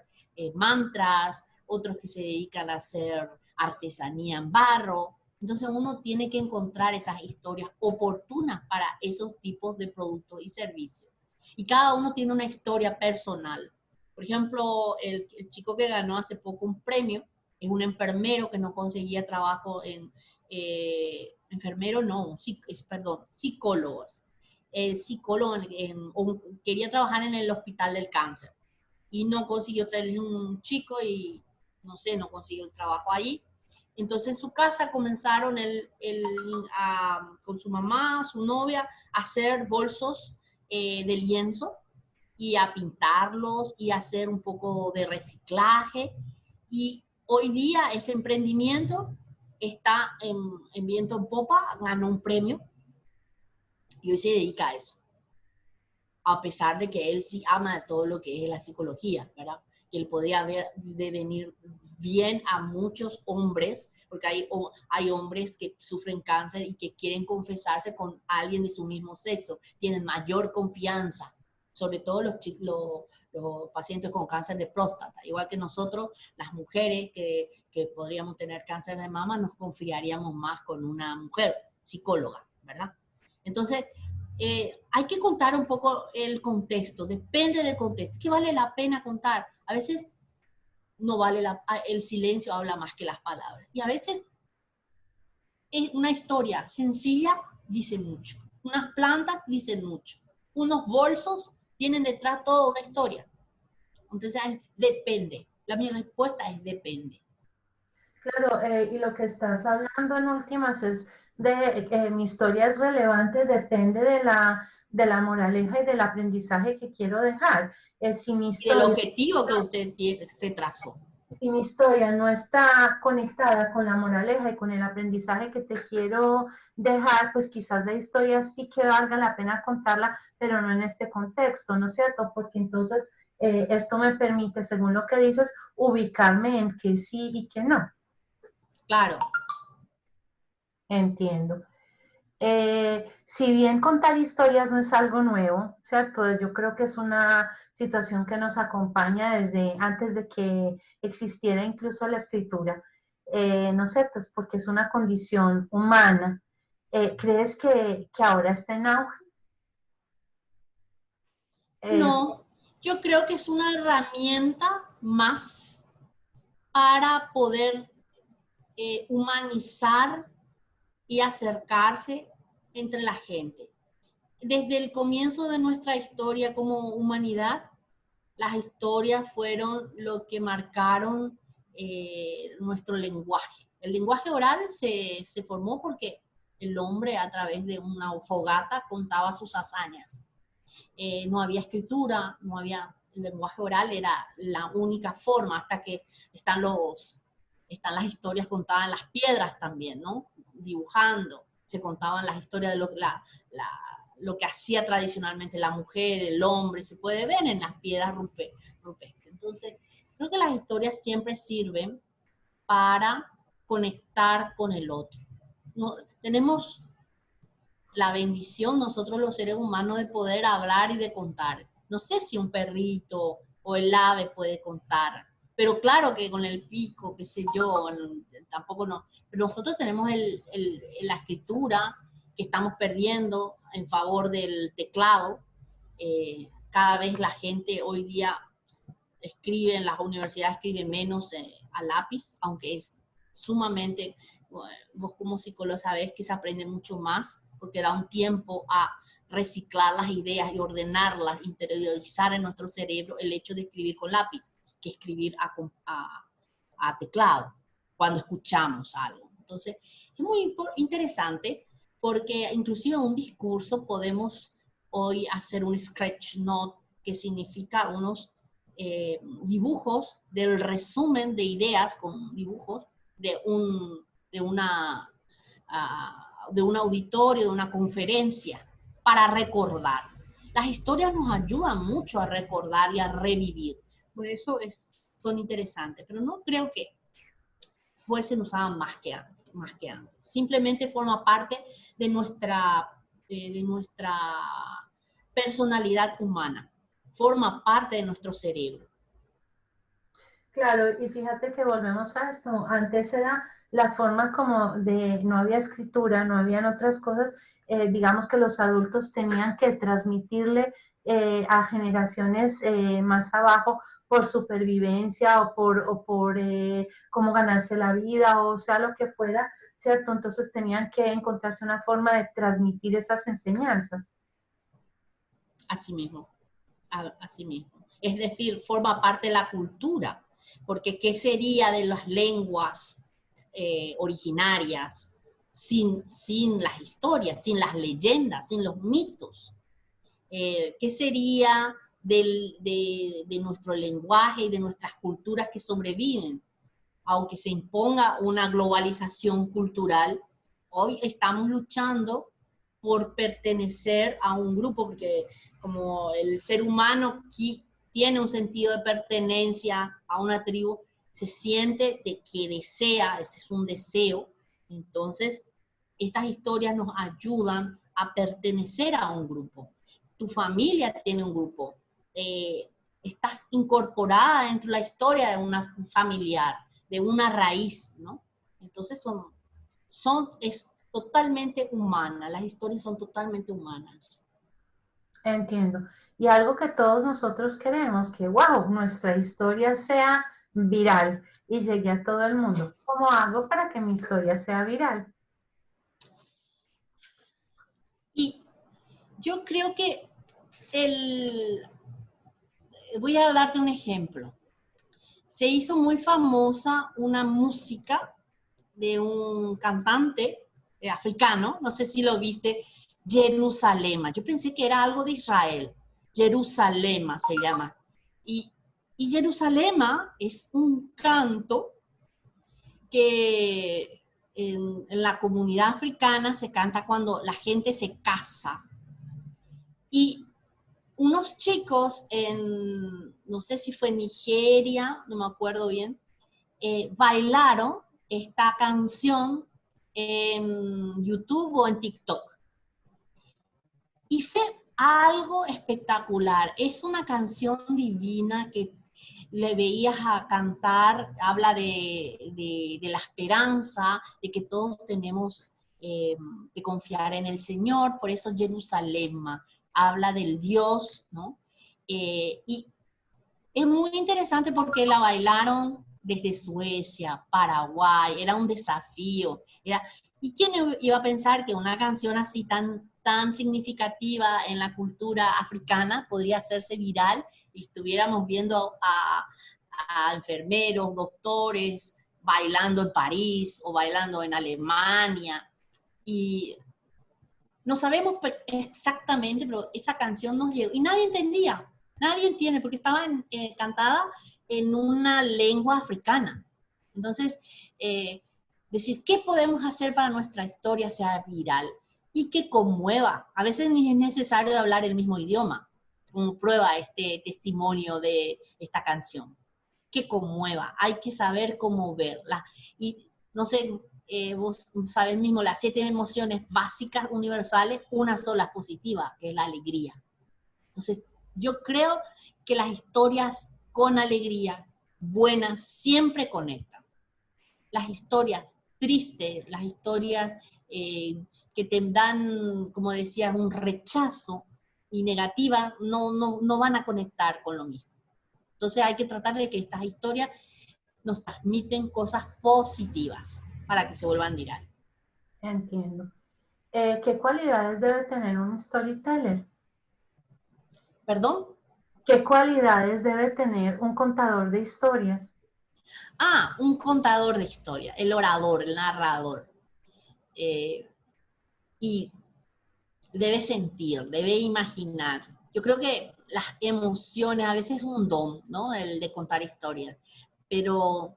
mantras, otros que se dedican a hacer artesanía en barro. Entonces uno tiene que encontrar esas historias oportunas para esos tipos de productos y servicios. Y cada uno tiene una historia personal. Por ejemplo, el chico que ganó hace poco un premio es un enfermero que no conseguía trabajo enfermero no, perdón, psicólogos. El psicólogo quería trabajar en el hospital del cáncer y no consiguió traer un chico y no sé, no consiguió el trabajo ahí. Entonces en su casa comenzaron con su mamá, su novia, a hacer bolsos de lienzo y a pintarlos y a hacer un poco de reciclaje. Y hoy día ese emprendimiento está en viento en popa, ganó un premio y hoy se dedica a eso. A pesar de que él sí ama todo lo que es la psicología, ¿verdad? Que él podría de venir bien a muchos hombres, porque hay hombres que sufren cáncer y que quieren confesarse con alguien de su mismo sexo, tienen mayor confianza, sobre todo los pacientes con cáncer de próstata, igual que nosotros, las mujeres que podríamos tener cáncer de mama, nos confiaríamos más con una mujer psicóloga, ¿verdad? Entonces, hay que contar un poco el contexto, depende del contexto, ¿qué vale la pena contar? A veces no vale el silencio habla más que las palabras. Y a veces es una historia sencilla dice mucho. Unas plantas dicen mucho. Unos bolsos tienen detrás toda una historia. Entonces, depende. Mi respuesta es depende. Claro, y lo que estás hablando en últimas es mi historia es relevante depende de la moraleja y del aprendizaje que quiero dejar. Si mi Y el historia objetivo que usted se trazó. si mi historia no está conectada con la moraleja y con el aprendizaje que te quiero dejar, pues quizás la historia sí que valga la pena contarla, pero no en este contexto, ¿no es cierto? Porque entonces esto me permite, según lo que dices, ubicarme en que sí y que no. Claro. Entiendo. Si bien contar historias no es algo nuevo, ¿cierto? Yo creo que es una situación que nos acompaña desde antes de que existiera incluso la escritura, ¿no es cierto? Es porque es una condición humana. ¿Crees que ahora está en auge? Eh, No, yo creo que es una herramienta más para poder humanizar y acercarse entre la gente. Desde el comienzo de nuestra historia como humanidad, las historias fueron lo que marcaron nuestro lenguaje. El lenguaje oral se formó porque el hombre a través de una fogata contaba sus hazañas. No había escritura, no había, el lenguaje oral era la única forma, hasta que están las historias contadas en las piedras también, ¿no? Dibujando, se contaban las historias de lo que hacía tradicionalmente la mujer, el hombre, se puede ver en las piedras rupestres. Entonces, creo que las historias siempre sirven para conectar con el otro. No, tenemos la bendición nosotros los seres humanos de poder hablar y de contar. No sé si un perrito o el ave puede contar, pero claro que con el pico, qué sé yo, tampoco no. Pero nosotros tenemos la escritura que estamos perdiendo en favor del teclado. Cada vez la gente hoy día escribe, en las universidades escribe menos a lápiz, aunque es sumamente, vos como psicólogo sabés que se aprende mucho más porque da un tiempo a reciclar las ideas y ordenarlas, interiorizar en nuestro cerebro el hecho de escribir con lápiz, que escribir a teclado cuando escuchamos algo. Entonces, es muy interesante porque inclusive en un discurso podemos hoy hacer un sketch note, que significa unos dibujos del resumen de ideas con dibujos de una de un auditorio, de una conferencia, para recordar. Las historias nos ayudan mucho a recordar y a revivir. Por eso son interesantes, pero no creo que fuesen usadas más que antes. Simplemente forma parte de nuestra personalidad humana. Forma parte de nuestro cerebro. Claro, y fíjate que volvemos a esto. Antes era la forma como de, no había escritura, no habían otras cosas, digamos que los adultos tenían que transmitirle a generaciones más abajo por supervivencia o por cómo ganarse la vida o sea lo que fuera, ¿cierto? Entonces tenían que encontrarse una forma de transmitir esas enseñanzas. Así mismo, así mismo. Es decir, forma parte de la cultura, porque ¿qué sería de las lenguas originarias sin las historias, sin las leyendas, sin los mitos? ¿Qué sería de nuestro lenguaje y de nuestras culturas que sobreviven? Aunque se imponga una globalización cultural, hoy estamos luchando por pertenecer a un grupo, porque como el ser humano tiene un sentido de pertenencia a una tribu, se siente de que desea, ese es un deseo, entonces estas historias nos ayudan a pertenecer a un grupo. Tu familia tiene un grupo, estás incorporada dentro de la historia de una familiar, de una raíz, ¿no? Entonces es totalmente humana, las historias son totalmente humanas. Entiendo. Y algo que todos nosotros queremos, que wow, nuestra historia sea viral y llegue a todo el mundo. ¿Cómo hago para que mi historia sea viral? Y yo creo que voy a darte un ejemplo. Se hizo muy famosa una música de un cantante africano, no sé si lo viste, Jerusalema. Yo pensé que era algo de Israel. Jerusalema se llama. Y Jerusalema es un canto que en la comunidad africana se canta cuando la gente se casa. Y unos chicos no sé si fue en Nigeria, no me acuerdo bien, bailaron esta canción en YouTube o en TikTok. Y fue algo espectacular. Es una canción divina que le veías a cantar, habla de la esperanza, de que todos tenemos que confiar en el Señor, por eso Jerusalén habla del Dios, ¿no? Y es muy interesante porque la bailaron desde Suecia, Paraguay, era un desafío. ¿Y quién iba a pensar que una canción así tan significativa en la cultura africana podría hacerse viral y estuviéramos viendo a enfermeros, doctores, bailando en París o bailando en Alemania? Y no sabemos exactamente, pero esa canción nos llegó y nadie entendía. Nadie entiende porque estaba cantada en una lengua africana. Entonces, decir, ¿qué podemos hacer para nuestra historia sea viral y que conmueva? A veces ni es necesario hablar el mismo idioma, como prueba este testimonio de esta canción. Que conmueva, hay que saber cómo verla. Y no sé, vos sabés mismo, las 7 emociones básicas universales, una sola es positiva, que es la alegría. Entonces, yo creo que las historias con alegría, buenas, siempre conectan. Las historias tristes, las historias que te dan, como decías, un rechazo y negativa, no van a conectar con lo mismo. Entonces hay que tratar de que estas historias nos transmiten cosas positivas para que se vuelvan virales. Entiendo. ¿Qué cualidades debe tener un storyteller? ¿Perdón? ¿Qué cualidades debe tener un contador de historias? Un contador de historia, el orador, el narrador. Y debe sentir, debe imaginar. Yo creo que las emociones, a veces es un don, ¿no? El de contar historias, pero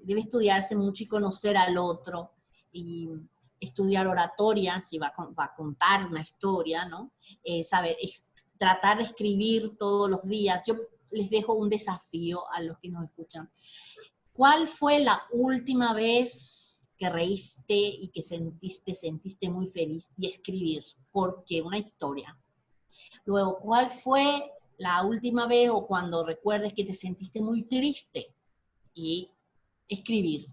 debe estudiarse mucho y conocer al otro, y estudiar oratoria, si va a contar una historia, ¿no? Saber, tratar de escribir todos los días. Yo les dejo un desafío a los que nos escuchan. ¿Cuál fue la última vez que reíste y que sentiste muy feliz? Y escribir, porque una historia. Luego, ¿cuál fue la última vez o cuando recuerdes que te sentiste muy triste? Y escribir.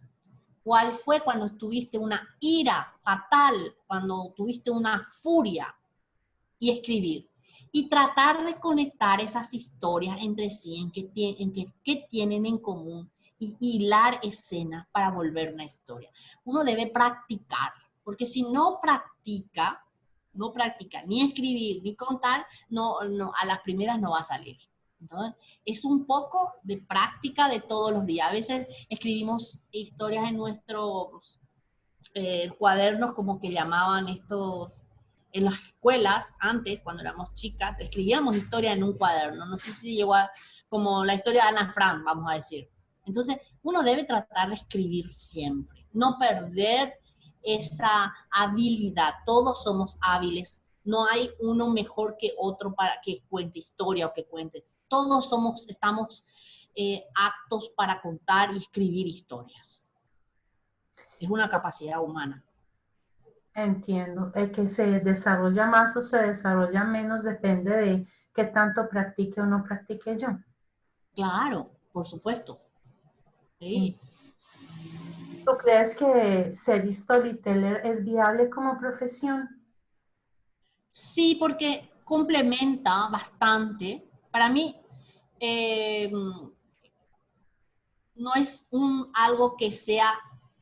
¿Cuál fue cuando tuviste una ira fatal, cuando tuviste una furia? Y escribir. Y tratar de conectar esas historias entre sí, en qué tienen en común, y hilar escenas para volver una historia. Uno debe practicar, porque si no practica ni escribir ni contar, a las primeras no va a salir. Entonces, es un poco de práctica de todos los días. A veces escribimos historias en nuestros cuadernos, como que llamaban estos, en las escuelas, antes, cuando éramos chicas, escribíamos historia en un cuaderno. No sé si llegó como la historia de Ana Frank, vamos a decir. Entonces, uno debe tratar de escribir siempre, no perder esa habilidad. Todos somos hábiles, no hay uno mejor que otro para que cuente historia o que cuente. Todos estamos aptos para contar y escribir historias. Es una capacidad humana. Entiendo. El que se desarrolla más o se desarrolla menos depende de qué tanto practique o no practique yo. Claro, por supuesto. Sí. ¿Tú crees que ser storyteller es viable como profesión? Sí, porque complementa bastante. Para mí, no es algo que sea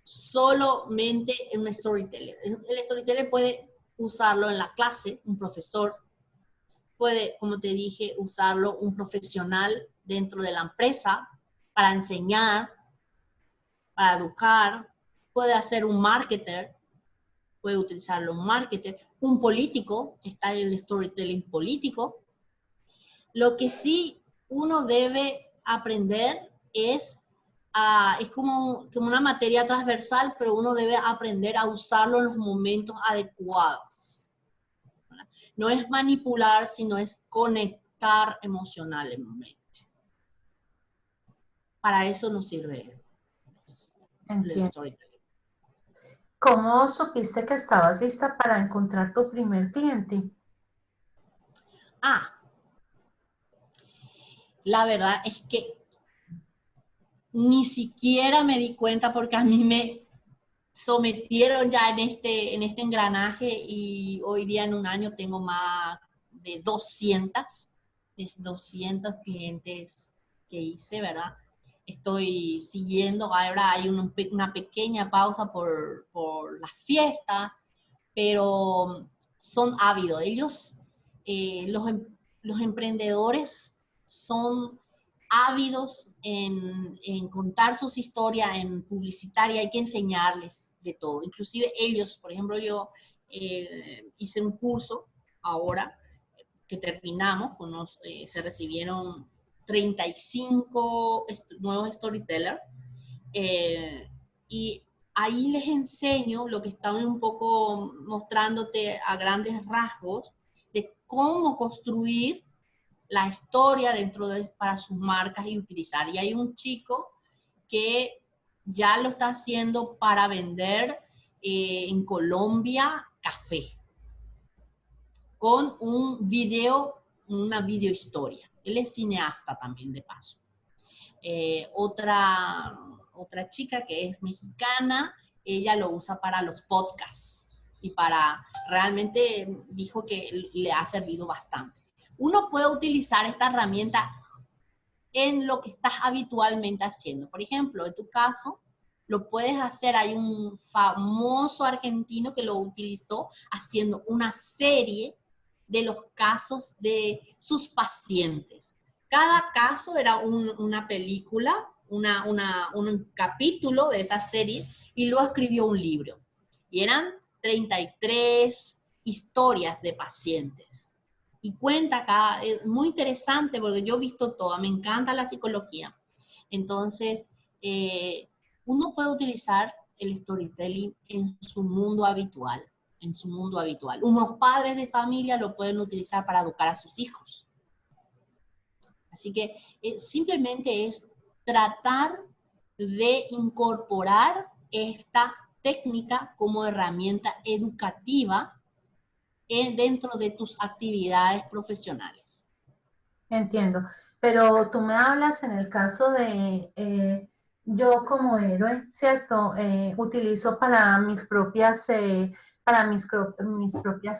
solamente un storyteller. El storyteller puede usarlo en la clase, un profesor, puede, como te dije, usarlo un profesional dentro de la empresa para enseñar, para educar, puede hacer un marketer, puede utilizarlo un marketer, un político, está el storytelling político. Lo que sí uno debe aprender es como una materia transversal, pero uno debe aprender a usarlo en los momentos adecuados. No es manipular, sino es conectar emocionalmente. Para eso nos sirve el storytelling. ¿Cómo supiste que estabas lista para encontrar tu primer cliente? La verdad es que ni siquiera me di cuenta porque a mí me sometieron ya en este engranaje y hoy día en un año tengo más de 200 clientes que hice, ¿verdad? Estoy siguiendo, ahora hay una pequeña pausa por las fiestas, pero son ávidos. Ellos, los emprendedores son ávidos en contar sus historias, en publicitar, y hay que enseñarles de todo. Inclusive ellos, por ejemplo, yo hice un curso ahora que terminamos, se recibieron 35 nuevos storytellers, y ahí les enseño lo que están un poco mostrándote a grandes rasgos de cómo construir la historia para sus marcas y utilizar. Y hay un chico que ya lo está haciendo para vender en Colombia café, con una video historia. Él es cineasta también, de paso. Otra chica que es mexicana, ella lo usa para los podcasts y realmente dijo que le ha servido bastante. Uno puede utilizar esta herramienta en lo que estás habitualmente haciendo. Por ejemplo, en tu caso, lo puedes hacer. Hay un famoso argentino que lo utilizó haciendo una serie de los casos de sus pacientes. Cada caso era una película, un capítulo de esa serie, y luego escribió un libro. Y eran 33 historias de pacientes. Y cuenta acá, es muy interesante porque yo he visto toda, me encanta la psicología. Entonces, uno puede utilizar el storytelling en su mundo habitual, Unos padres de familia lo pueden utilizar para educar a sus hijos. Así que simplemente es tratar de incorporar esta técnica como herramienta educativa dentro de tus actividades profesionales. Entiendo, pero tú me hablas en el caso de yo como héroe, ¿cierto? Utilizo para mis propias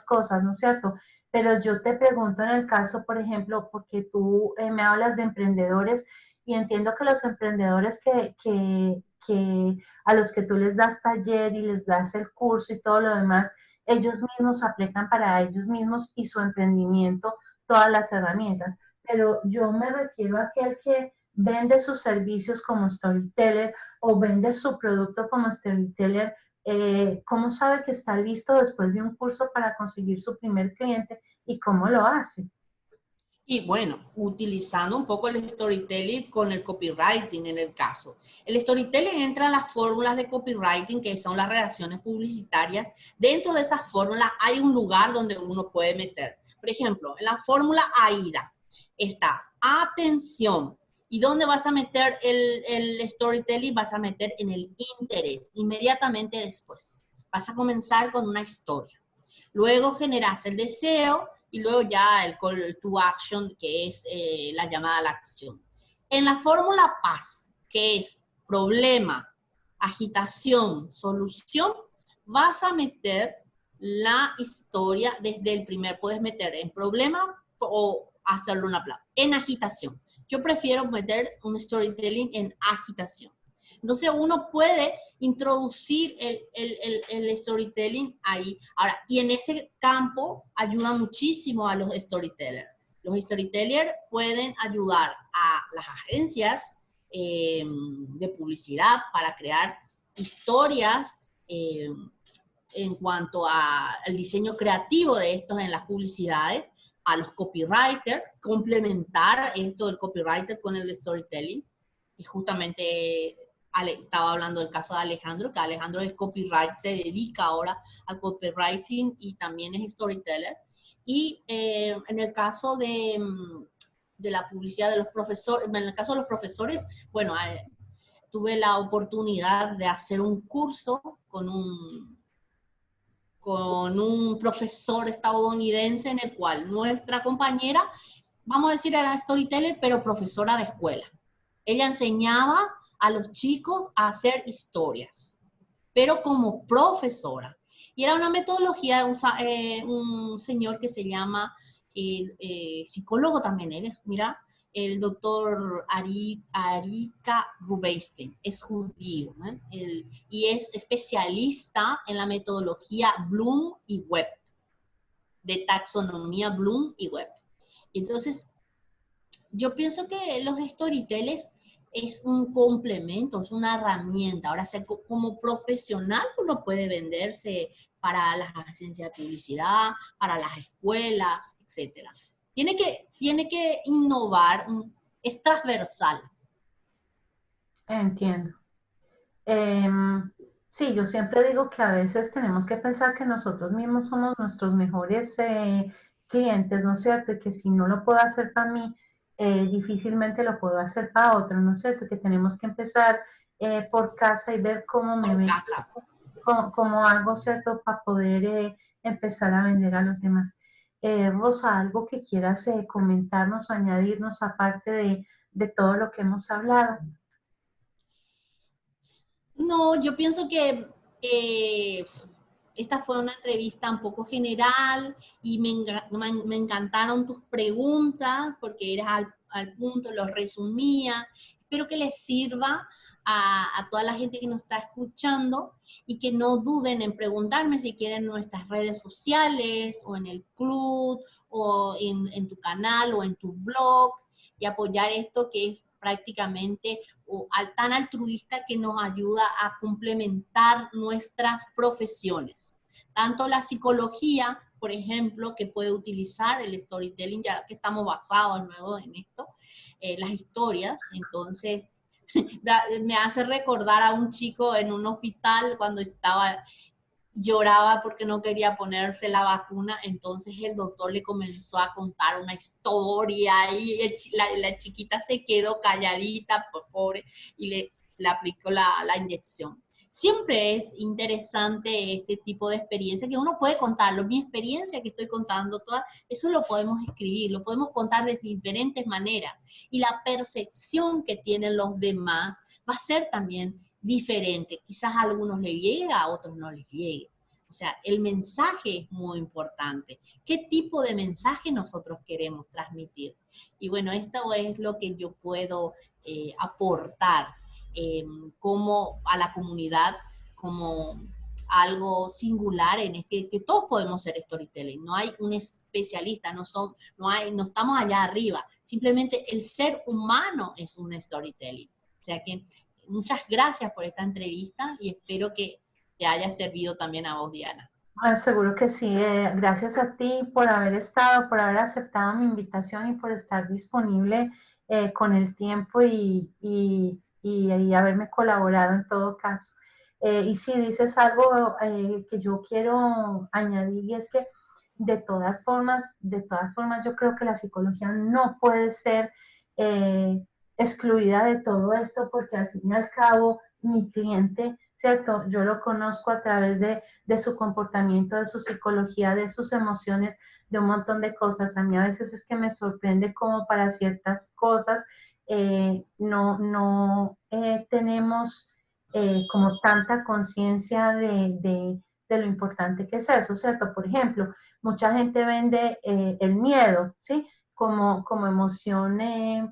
cosas, ¿no es cierto? Pero yo te pregunto en el caso, por ejemplo, porque tú me hablas de emprendedores y entiendo que los emprendedores que a los que tú les das taller y les das el curso y todo lo demás, ellos mismos aplican para ellos mismos y su emprendimiento todas las herramientas, pero yo me refiero a aquel que vende sus servicios como storyteller o vende su producto como storyteller. ¿Cómo sabe que está listo después de un curso para conseguir su primer cliente y cómo lo hace? Y bueno, utilizando un poco el storytelling con el copywriting en el caso. El storytelling entra en las fórmulas de copywriting, que son las redacciones publicitarias. Dentro de esas fórmulas hay un lugar donde uno puede meter. Por ejemplo, en la fórmula AIDA está atención. ¿Y dónde vas a meter el storytelling? Vas a meter en el interés, inmediatamente después. Vas a comenzar con una historia. Luego generas el deseo, y luego ya el call to action, que es la llamada a la acción. En la fórmula PAS, que es problema, agitación, solución, vas a meter la historia desde el primer. Puedes meter en problema o hacerlo en agitación. Yo prefiero meter un storytelling en agitación. Entonces uno puede introducir el storytelling ahí. Ahora, y en ese campo ayuda muchísimo a los storytellers. Los storytellers pueden ayudar a las agencias de publicidad para crear historias en cuanto al diseño creativo de estos en las publicidades, a los copywriters, complementar esto del copywriter con el storytelling. Y justamente estaba hablando del caso de Alejandro, que Alejandro es copywriter, se dedica ahora al copywriting y también es storyteller. Y en el caso de la publicidad de los profesores, en el caso de los profesores, bueno, tuve la oportunidad de hacer un curso con un profesor estadounidense en el cual nuestra compañera, vamos a decir, era storyteller, pero profesora de escuela. Ella enseñaba a los chicos a hacer historias, pero como profesora. Y era una metodología de un señor que se llama psicólogo también, él es, mira, el doctor Arika Rubinstein, es judío, y es especialista en la metodología Bloom y Webb, de taxonomía Bloom y Webb. Entonces, yo pienso que los storytellers es un complemento, es una herramienta. Ahora, como profesional, uno puede venderse para las agencias de publicidad, para las escuelas, etc. Tiene que innovar, es transversal. Entiendo. Sí, yo siempre digo que a veces tenemos que pensar que nosotros mismos somos nuestros mejores clientes, ¿no es cierto? Y que si no lo puedo hacer para mí, difícilmente lo puedo hacer para otro, ¿no es cierto? Que tenemos que empezar por casa y ver cómo me vendo, cómo hago, ¿cierto? Para poder empezar a vender a los demás. Rosa, algo que quieras comentarnos o añadirnos aparte de todo lo que hemos hablado. No, yo pienso que esta fue una entrevista un poco general y me encantaron tus preguntas porque eras al punto, los resumía. Espero que les sirva a toda la gente que nos está escuchando y que no duden en preguntarme si quieren en nuestras redes sociales o en el club o en tu canal o en tu blog y apoyar esto que es prácticamente tan altruista que nos ayuda a complementar nuestras profesiones. Tanto la psicología, por ejemplo, que puede utilizar el storytelling, ya que estamos basados nuevo en esto, las historias. Entonces, me hace recordar a un chico en un hospital cuando lloraba porque no quería ponerse la vacuna, entonces el doctor le comenzó a contar una historia y la chiquita se quedó calladita, pobre, y le aplicó la inyección. Siempre es interesante este tipo de experiencia que uno puede contarlo. Mi experiencia que estoy contando, eso lo podemos escribir, lo podemos contar de diferentes maneras. Y la percepción que tienen los demás va a ser también diferente. Quizás a algunos les llega, a otros no les llegue. O sea, el mensaje es muy importante. ¿Qué tipo de mensaje nosotros queremos transmitir? Y bueno, esto es lo que yo puedo aportar como a la comunidad, como algo singular en que todos podemos ser storytelling. No hay un especialista, no estamos allá arriba. Simplemente el ser humano es un storytelling. O sea que muchas gracias por esta entrevista y espero que te haya servido también a vos, Diana. Seguro que sí. Gracias a ti por haber estado, por haber aceptado mi invitación y por estar disponible con el tiempo y haberme colaborado en todo caso. Y si dices algo que yo quiero añadir y es que de todas formas, yo creo que la psicología no puede ser excluida de todo esto porque al fin y al cabo mi cliente, ¿cierto? Yo lo conozco a través de su comportamiento, de su psicología, de sus emociones, de un montón de cosas. A mí a veces es que me sorprende como para ciertas cosas no tenemos como tanta conciencia de lo importante que es eso, ¿cierto? Por ejemplo, mucha gente vende el miedo, ¿sí? Como emoción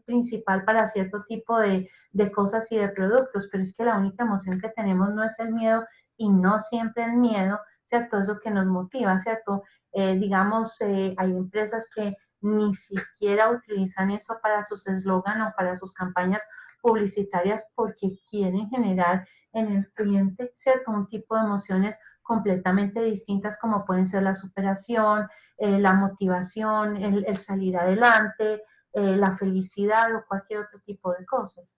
principal para cierto tipo de cosas y de productos, pero es que la única emoción que tenemos no es el miedo y no siempre el miedo, ¿cierto? Eso que nos motiva, ¿cierto? Digamos, hay empresas que ni siquiera utilizan eso para sus eslogan o para sus campañas publicitarias porque quieren generar en el cliente, ¿cierto? Un tipo de emociones completamente distintas, como pueden ser la superación, la motivación, el salir adelante, la felicidad o cualquier otro tipo de cosas.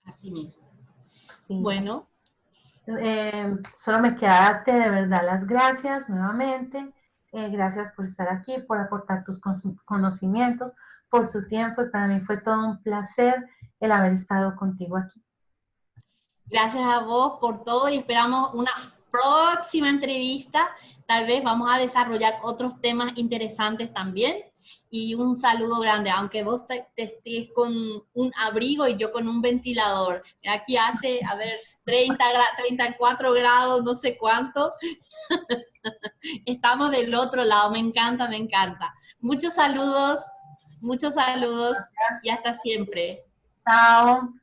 Así mismo. Sí. Bueno. Solo me queda darte de verdad las gracias nuevamente. Gracias por estar aquí, por aportar tus conocimientos, por tu tiempo, y para mí fue todo un placer el haber estado contigo aquí. Gracias a vos por todo y esperamos una próxima entrevista. Tal vez vamos a desarrollar otros temas interesantes también. Y un saludo grande, aunque vos te estés con un abrigo y yo con un ventilador. Aquí hace, a ver, 34 grados, no sé cuánto. Estamos del otro lado, me encanta, me encanta. Muchos saludos y hasta siempre. Chao.